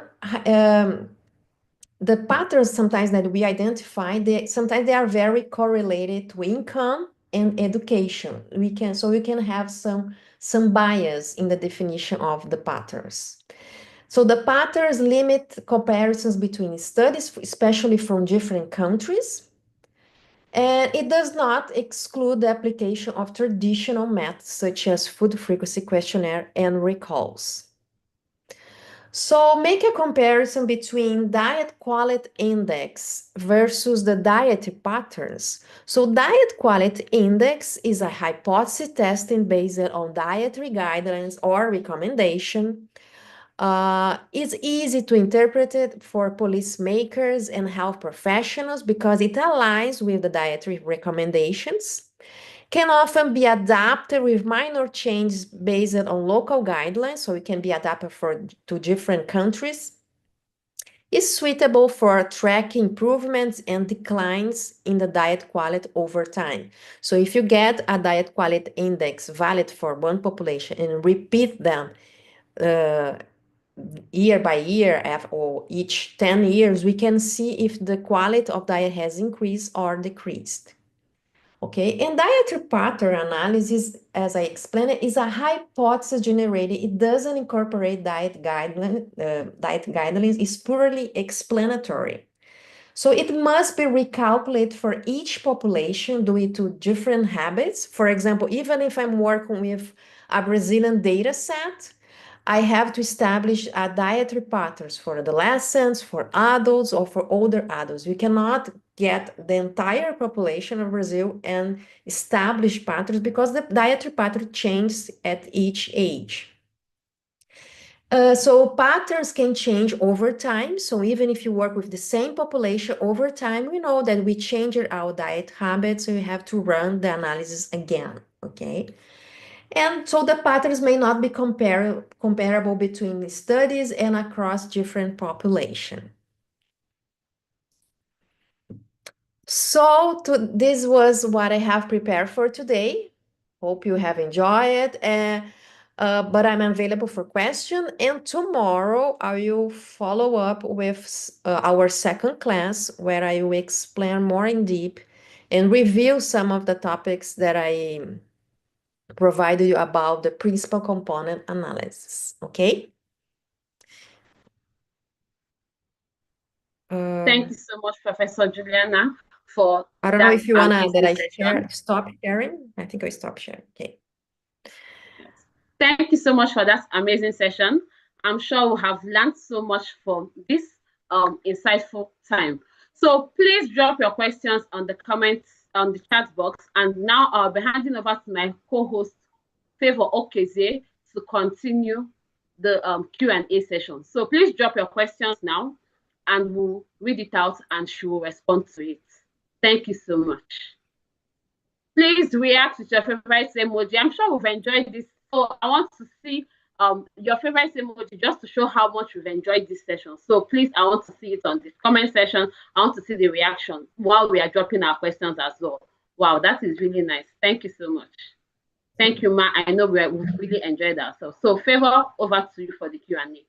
the patterns sometimes that we identify, sometimes they are very correlated to income and education. We can have some bias in the definition of the patterns. So the patterns limit comparisons between studies, especially from different countries. And it does not exclude the application of traditional methods such as food frequency questionnaire and recalls. So make a comparison between diet quality index versus the dietary patterns. So diet quality index is a hypothesis testing based on dietary guidelines or recommendation. It's easy to interpret it for policymakers and health professionals because it aligns with the dietary recommendations. Can often be adapted with minor changes based on local guidelines, so it can be adapted to different countries. Is suitable for tracking improvements and declines in the diet quality over time. So if you get a diet quality index valid for one population and repeat them year by year or each 10 years, we can see if the quality of diet has increased or decreased. Okay, and dietary pattern analysis, as I explained, is a hypothesis generated. It doesn't incorporate diet guidelines. It's purely explanatory. So it must be recalculated for each population due to different habits. For example, even if I'm working with a Brazilian data set, I have to establish a dietary patterns for adolescents, for adults, or for older adults. We cannot get the entire population of Brazil and establish patterns because the dietary pattern changes at each age. So patterns can change over time. So even if you work with the same population over time, we know that we change our diet habits, so you have to run the analysis again, okay? And so the patterns may not be comparable between studies and across different population. So this was what I have prepared for today. Hope you have enjoyed it. But I'm available for question. And tomorrow I will follow up with our second class where I will explain more in deep and review some of the topics that I provided you about the principal component analysis. Okay? Thank you so much, Professor Juliana, for I don't know if you want that I session. stop sharing. I think I stopped sharing. Okay. Yes. Thank you so much for that amazing session. I'm sure we have learned so much from this insightful time. So please drop your questions on the comments on the chat box. And now I'll be handing over to my co-host, Favor Okeze, to continue the Q&A session. So please drop your questions now and we'll read it out and she will respond to it. Thank you so much. Please react with your favorite emoji. I'm sure we've enjoyed this. So I want to see your favorite emoji just to show how much we've enjoyed this session. So please, I want to see it on the comment section. I want to see the reaction while we are dropping our questions as well. Wow, that is really nice. Thank you so much. Thank you, Ma. I know we've really enjoyed ourselves. So Favor, over to you for the Q&A.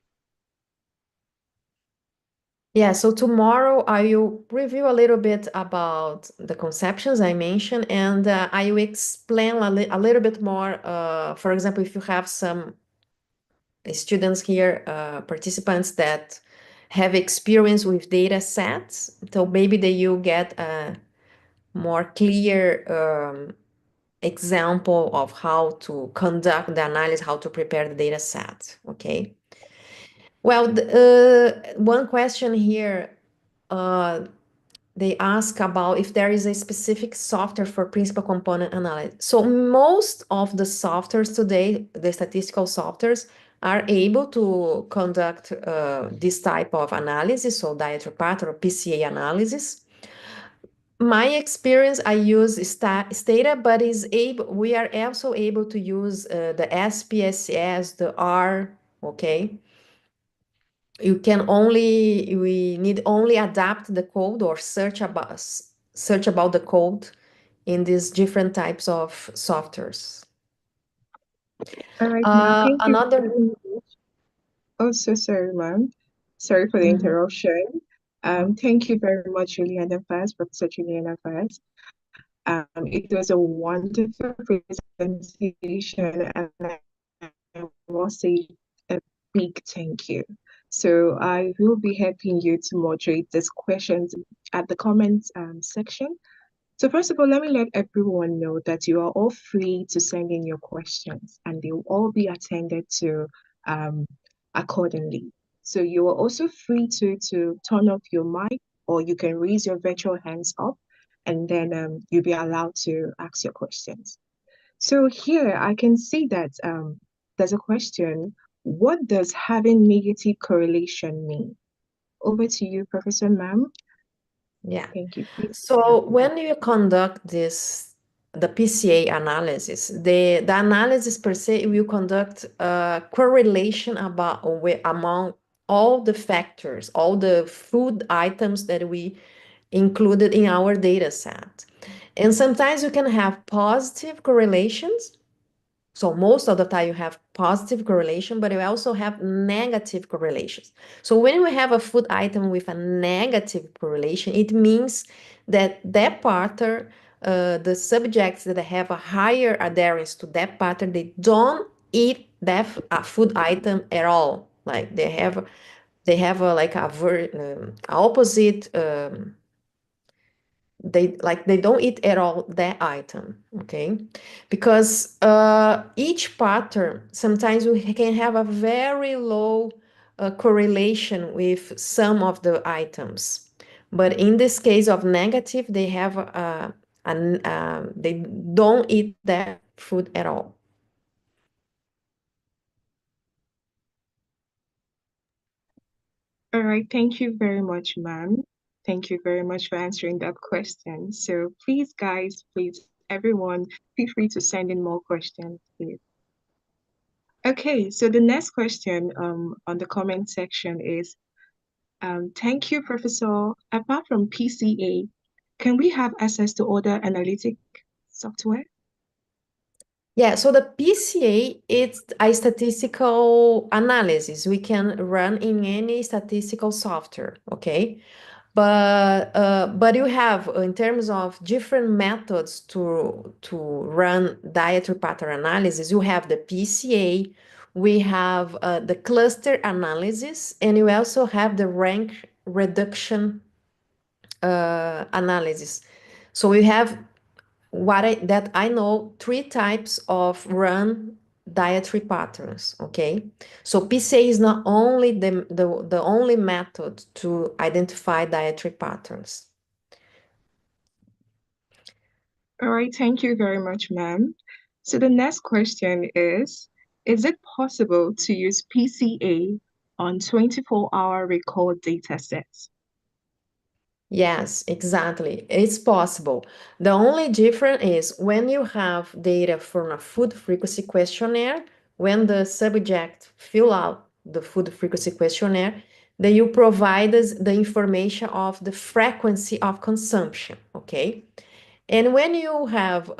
Yeah, so tomorrow I will review a little bit about the conceptions I mentioned, and I will explain a little bit more. For example, if you have some students here, participants that have experience with data sets, so maybe they will get a more clear example of how to conduct the analysis, how to prepare the data set, okay? Well, one question here, they ask about if there is a specific software for principal component analysis. So most of the softwares today, the statistical softwares, are able to conduct this type of analysis, so dietary pattern or PCA analysis. My experience, I use Stata, but we are also able to use the SPSS, the R, okay? We need only adapt the code or search about the code in these different types of softwares. All right, ma'am. Thank you Another. very much. Oh, so sorry, ma'am. Sorry for the interruption. Thank you very much, Juliana Vaz, Professor Juliana Vaz. It was a wonderful presentation, and I must say a big thank you. So I will be helping you to moderate these questions at the comments section. So first of all, let me let everyone know that you are all free to send in your questions, and they will all be attended to accordingly. So you are also free to turn off your mic, or you can raise your virtual hands up, and then you'll be allowed to ask your questions. So here I can see that there's a question: what does having negative correlation mean? Over to you, Professor Ma'am. Yeah. Thank you. Please. So when you conduct the PCA analysis, the analysis per se will conduct a correlation among all the factors, all the food items that we included in our data set. And sometimes you can have positive correlations. So most of the time you have positive correlation, but you also have negative correlations. So when we have a food item with a negative correlation, it means that pattern, the subjects that have a higher adherence to that pattern, they don't eat that food item at all. Like they have like a opposite. They don't eat at all that item, okay? Because each pattern, sometimes we can have a very low correlation with some of the items. But in this case of negative, they have they don't eat that food at all. All right, thank you very much, ma'am. Thank you very much for answering that question. So please, guys, please, everyone, feel free to send in more questions, please. Okay, so the next question on the comment section is, thank you, Professor. Apart from PCA, can we have access to other analytic software? Yeah, so the PCA, it's a statistical analysis we can run in any statistical software, okay? But you have, in terms of different methods to run dietary pattern analysis, you have the PCA, we have the cluster analysis, and you also have the rank reduction analysis. So we have that I know 3 types of run dietary patterns, okay? So PCA is not only the only method to identify dietary patterns. All right, thank you very much, ma'am. So the next question is it possible to use PCA on 24-hour record data sets? Yes, exactly. It's possible. The only difference is when you have data from a food frequency questionnaire, when the subject fill out the food frequency questionnaire, then you provide us the information of the frequency of consumption, okay? And when you have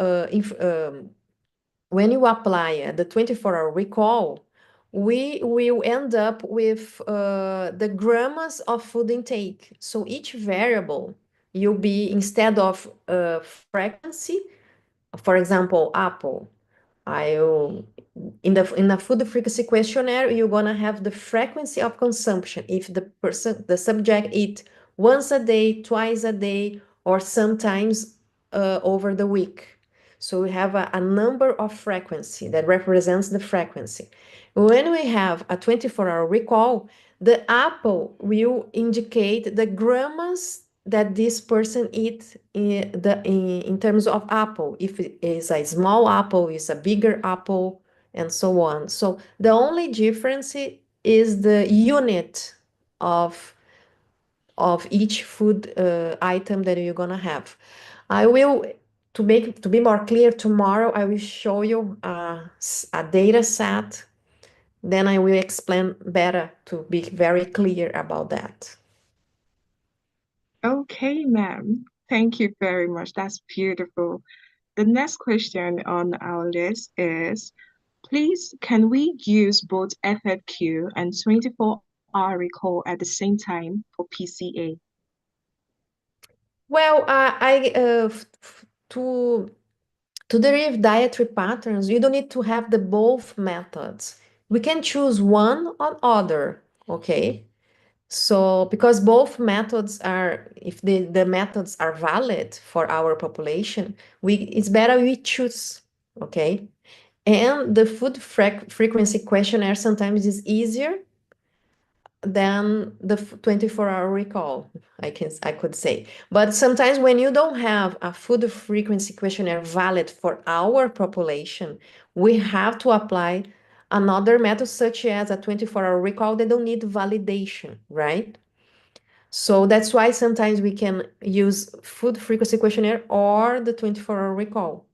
when you apply the 24-hour recall, we will end up with the grams of food intake. So each variable will be, instead of frequency, for example, apple, in the food frequency questionnaire, you're gonna have the frequency of consumption. If the subject eat once a day, twice a day, or sometimes over the week. So we have a number of frequency that represents the frequency. When we have a 24-hour recall, the apple will indicate the grams that this person eat in terms of apple. If it is a small apple, is a bigger apple, and so on. So the only difference is the unit of each food item that you're gonna have. I will, to be more clear, tomorrow I will show you a data set. Then I will explain better to be very clear about that. Okay, ma'am. Thank you very much. That's beautiful. The next question on our list is, please, can we use both FFQ and 24-hour recall at the same time for PCA? Well, to derive dietary patterns, you don't need to have the both methods. We can choose one or other, okay? So because both methods are, if the methods are valid for our population, it's better we choose, okay? And the food frequency questionnaire sometimes is easier than the 24-hour recall, I could say. But sometimes when you don't have a food frequency questionnaire valid for our population, we have to apply another method such as a 24-hour recall. They don't need validation, right? So that's why sometimes we can use food frequency questionnaire or the 24-hour recall.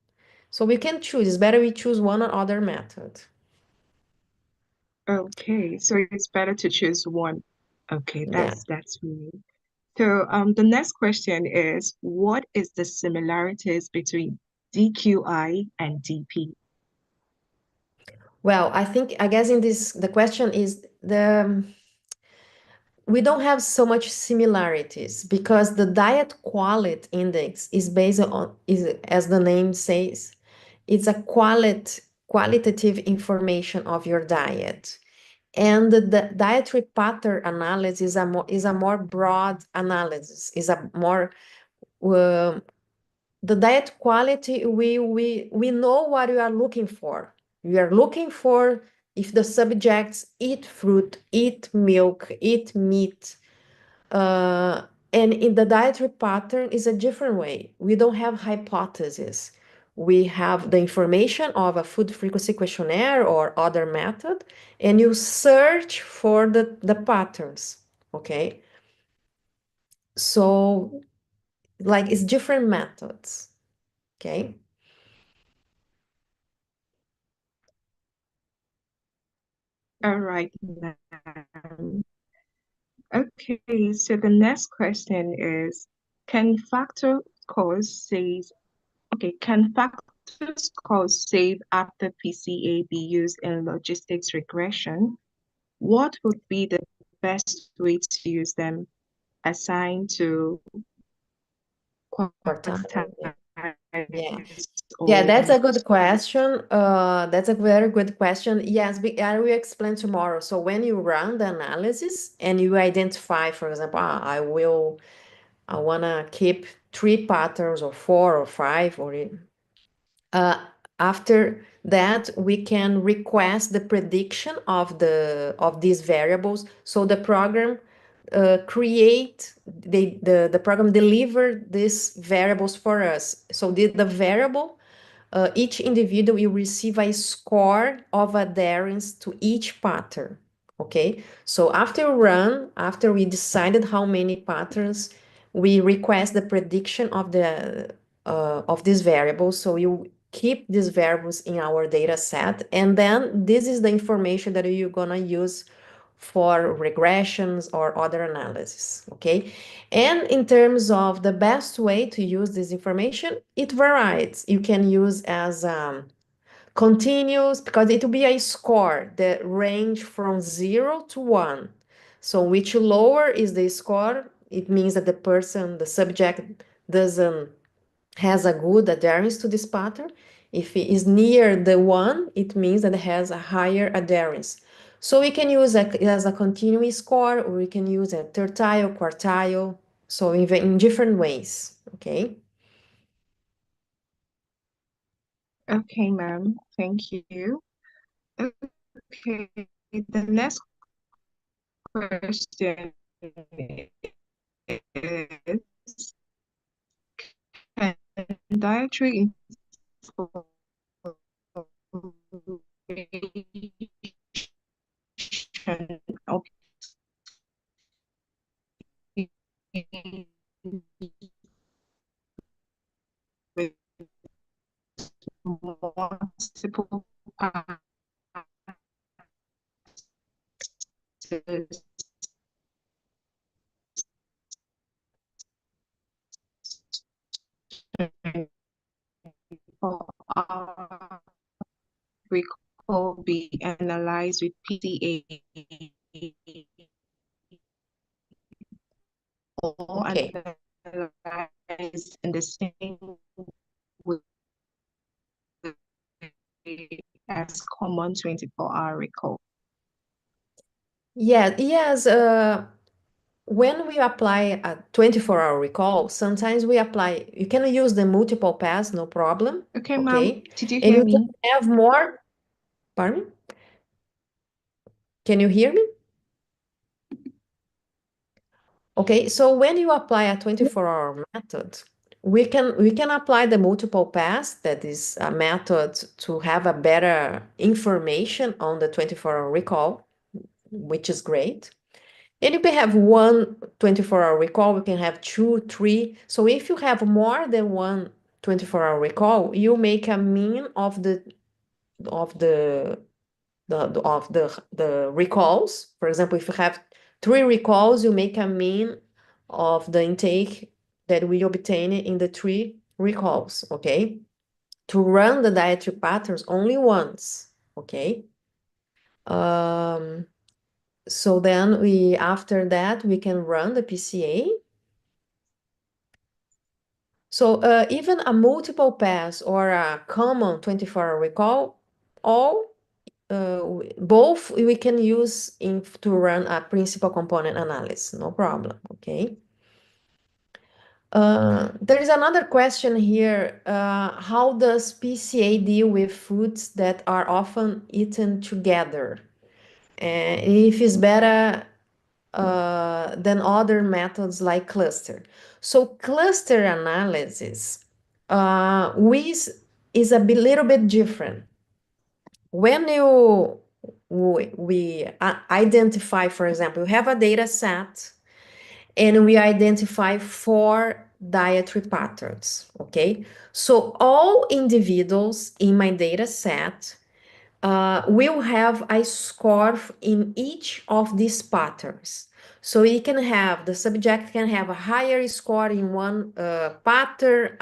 So we can choose. It's better we choose one or other method. Okay, so it's better to choose one. Okay, Yeah. that's really. So the next question is, what is the similarities between DQI and DP? Well, I guess in this, the question is we don't have so much similarities because the diet quality index is based on, as the name says, it's a qualitative information of your diet. And the dietary pattern analysis is a more broad analysis, is a more the diet quality, we know what we are looking for. We are looking for if the subjects eat fruit, eat milk, eat meat. And in the dietary pattern is a different way. We don't have hypotheses. We have the information of a food frequency questionnaire or other method, and you search for the patterns, okay? So, like, it's different methods, okay? All right, ma'am. Okay, so the next question is, can factor cause save, can factors cause save after PCA be used in logistics regression? What would be the best way to use them assigned to Quartile, yeah. Yeah. Yeah, or that's a good question. That's a very good question. Yes, I will explain tomorrow. So when you run the analysis and you identify, for example, I wanna keep 3 patterns or 4 or 5 uh, after that, we can request the prediction of these variables. So the program the program deliver these variables for us. So the variable, each individual will receive a score of adherence to each pattern. Okay, so after we decided how many patterns, we request the prediction of these variables. So you keep these variables in our data set, and then this is the information that you're gonna use for regressions or other analysis, okay? And in terms of the best way to use this information, it varies. You can use as continuous, because it will be a score that range from 0 to 1. So which lower is the score, it means that the subject doesn't has a good adherence to this pattern. If it is near the 1, it means that it has a higher adherence. So we can use it as a continuous score, or we can use a tertile, quartile, so in different ways, okay? Okay, ma'am. Thank you. Okay, the next question is, can dietary information with multiple parts for our recall be analyzed with PCA or Okay. analyzed in the same way as common 24-hour recall? Yeah, yes. When we apply a 24-hour recall, sometimes we apply, you can use the multiple pass, no problem. Okay, ma'am, Okay. did you And hear you me? can have more. Pardon? Can you hear me? Okay, so when you apply a 24-hour method, we can apply the multiple pass, that is a method to have a better information on the 24-hour recall, which is great. And if we have one 24-hour recall, we can have two, three. So if you have more than one 24-hour recall, you make a mean of the recalls. For example, if you have 3 recalls, you make a mean of the intake that we obtain in the 3 recalls, okay? To run the dietary patterns only once, okay? So then after that, we can run the PCA. So even a multiple pass or a common 24-hour recall, both we can use to run a principal component analysis, no problem, okay? There is another question here. How does PCA deal with foods that are often eaten together? If it's better than other methods like cluster. So cluster analysis is a little bit different. When we identify, for example, we have a data set and we identify 4 dietary patterns, okay? So all individuals in my data set will have a score in each of these patterns. So you can have, the subject can have a higher score in one pattern,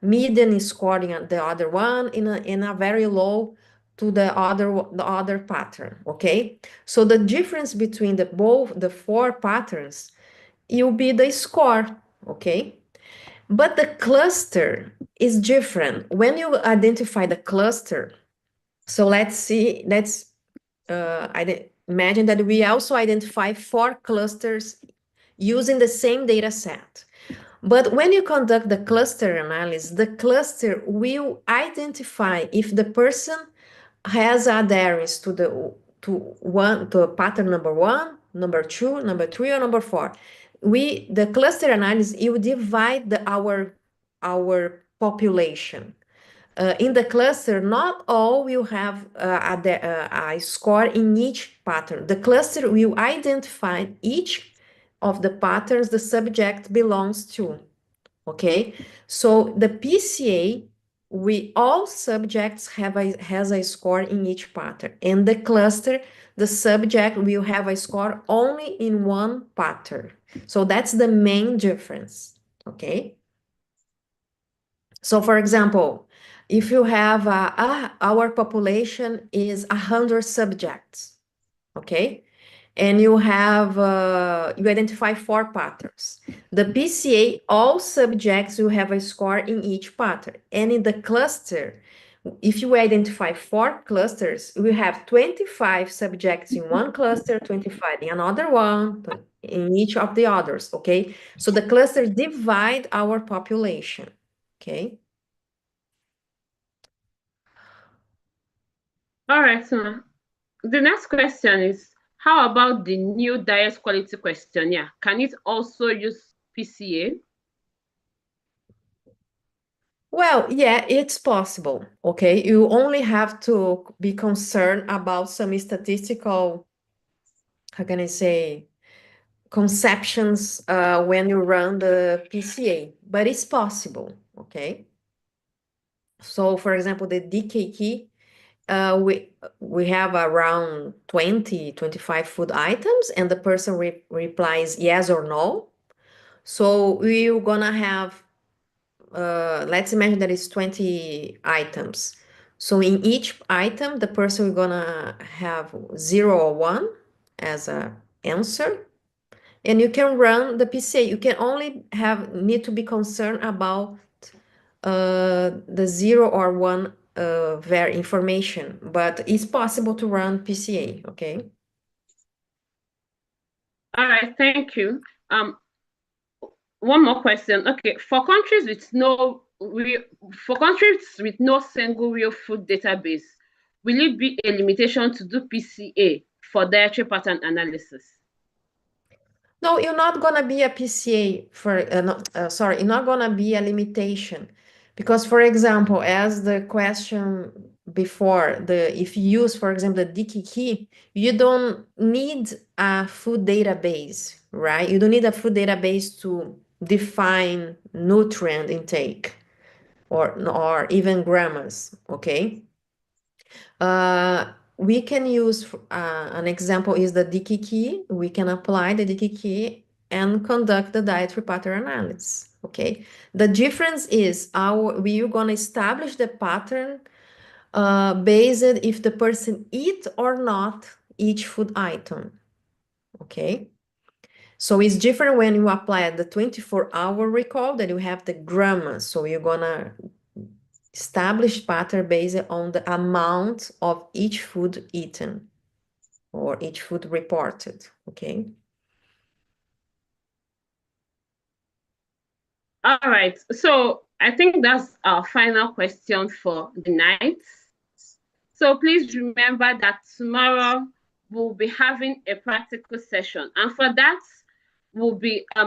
median score in the other one, in a very low to the other pattern, okay? So the difference between both the 4 patterns, will be the score, okay? But the cluster is different. When you identify the cluster, so let's imagine that we also identify 4 clusters using the same data set. But when you conduct the cluster analysis, the cluster will identify if the person has adherence to pattern number 1, number 2, number 3, or number 4. The cluster analysis, it will divide our population. In the cluster, not all will have a score in each pattern. The cluster will identify each of the patterns the subject belongs to, okay? So the PCA, all subjects has a score in each pattern. And the cluster, the subject will have a score only in one pattern. So that's the main difference, okay? So for example, if you have our population is 100 subjects, okay? And you identify 4 patterns. The PCA, all subjects will have a score in each pattern. And in the cluster, if you identify 4 clusters, we have 25 subjects in one cluster, 25 in another one, in each of the others, okay? So the clusters divide our population, okay? All right, so the next question is, how about the new diet quality questionnaire? Can it also use PCA? Well, yeah, it's possible. Okay, you only have to be concerned about some statistical, how can I say, conceptions when you run the PCA, but it's possible. Okay. So, for example, the DKK, we have around 20, 25 food items, and the person replies yes or no. So we're gonna have, let's imagine that it's 20 items. So in each item, the person is gonna have 0 or 1 as a answer. And you can run the PCA. You can only need to be concerned about the 0 or 1 information, but it's possible to run PCA, okay? All right, thank you. One more question. Okay, for countries with no single real food database, will it be a limitation to do PCA for dietary pattern analysis? No, you're not gonna be a PCA for, sorry, you're not gonna be a limitation. Because, for example, as the question before, if you use, for example, the DKK, you don't need a food database, right? You don't need a food database to define nutrient intake or even grams, okay? We can use an example is the DKK. We can apply the DKK and conduct the dietary pattern analysis. Okay. The difference is we are going to establish the pattern based if the person eat or not each food item. Okay. So it's different when you apply the 24-hour recall that you have the grams. So you're gonna establish pattern based on the amount of each food eaten or each food reported, okay? All right, so I think that's our final question for the night. So please remember that tomorrow we'll be having a practical session. And for that, will be a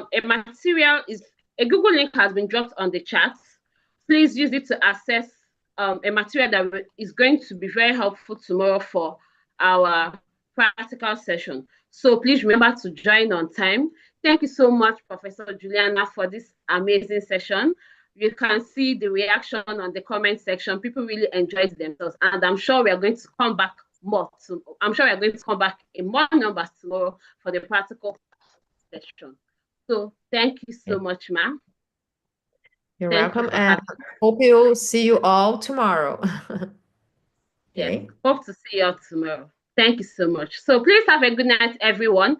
Google link has been dropped on the chat. Please use it to access a material that is going to be very helpful tomorrow for our practical session. So please remember to join on time. Thank you so much, Professor Juliana, for this amazing session. You can see the reaction on the comment section. People really enjoyed themselves, and I'm sure we are going to come back I'm sure we are going to come back in more numbers tomorrow for the practical session. So thank you so much, ma'am. You're welcome, and hope you'll see you all tomorrow. Okay. Yeah, hope to see you all tomorrow. Thank you so much. So please have a good night, everyone.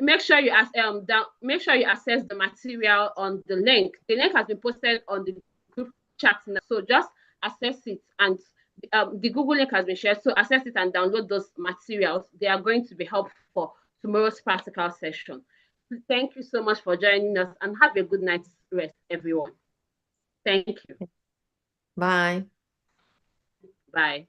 Make sure you access the material on the link. The link has been posted on the group chat now, so just access it, and the Google link has been shared. So access it and download those materials. They are going to be helpful for tomorrow's practical session. Thank you so much for joining us, and have a good night's rest, everyone. Thank you. Bye. Bye.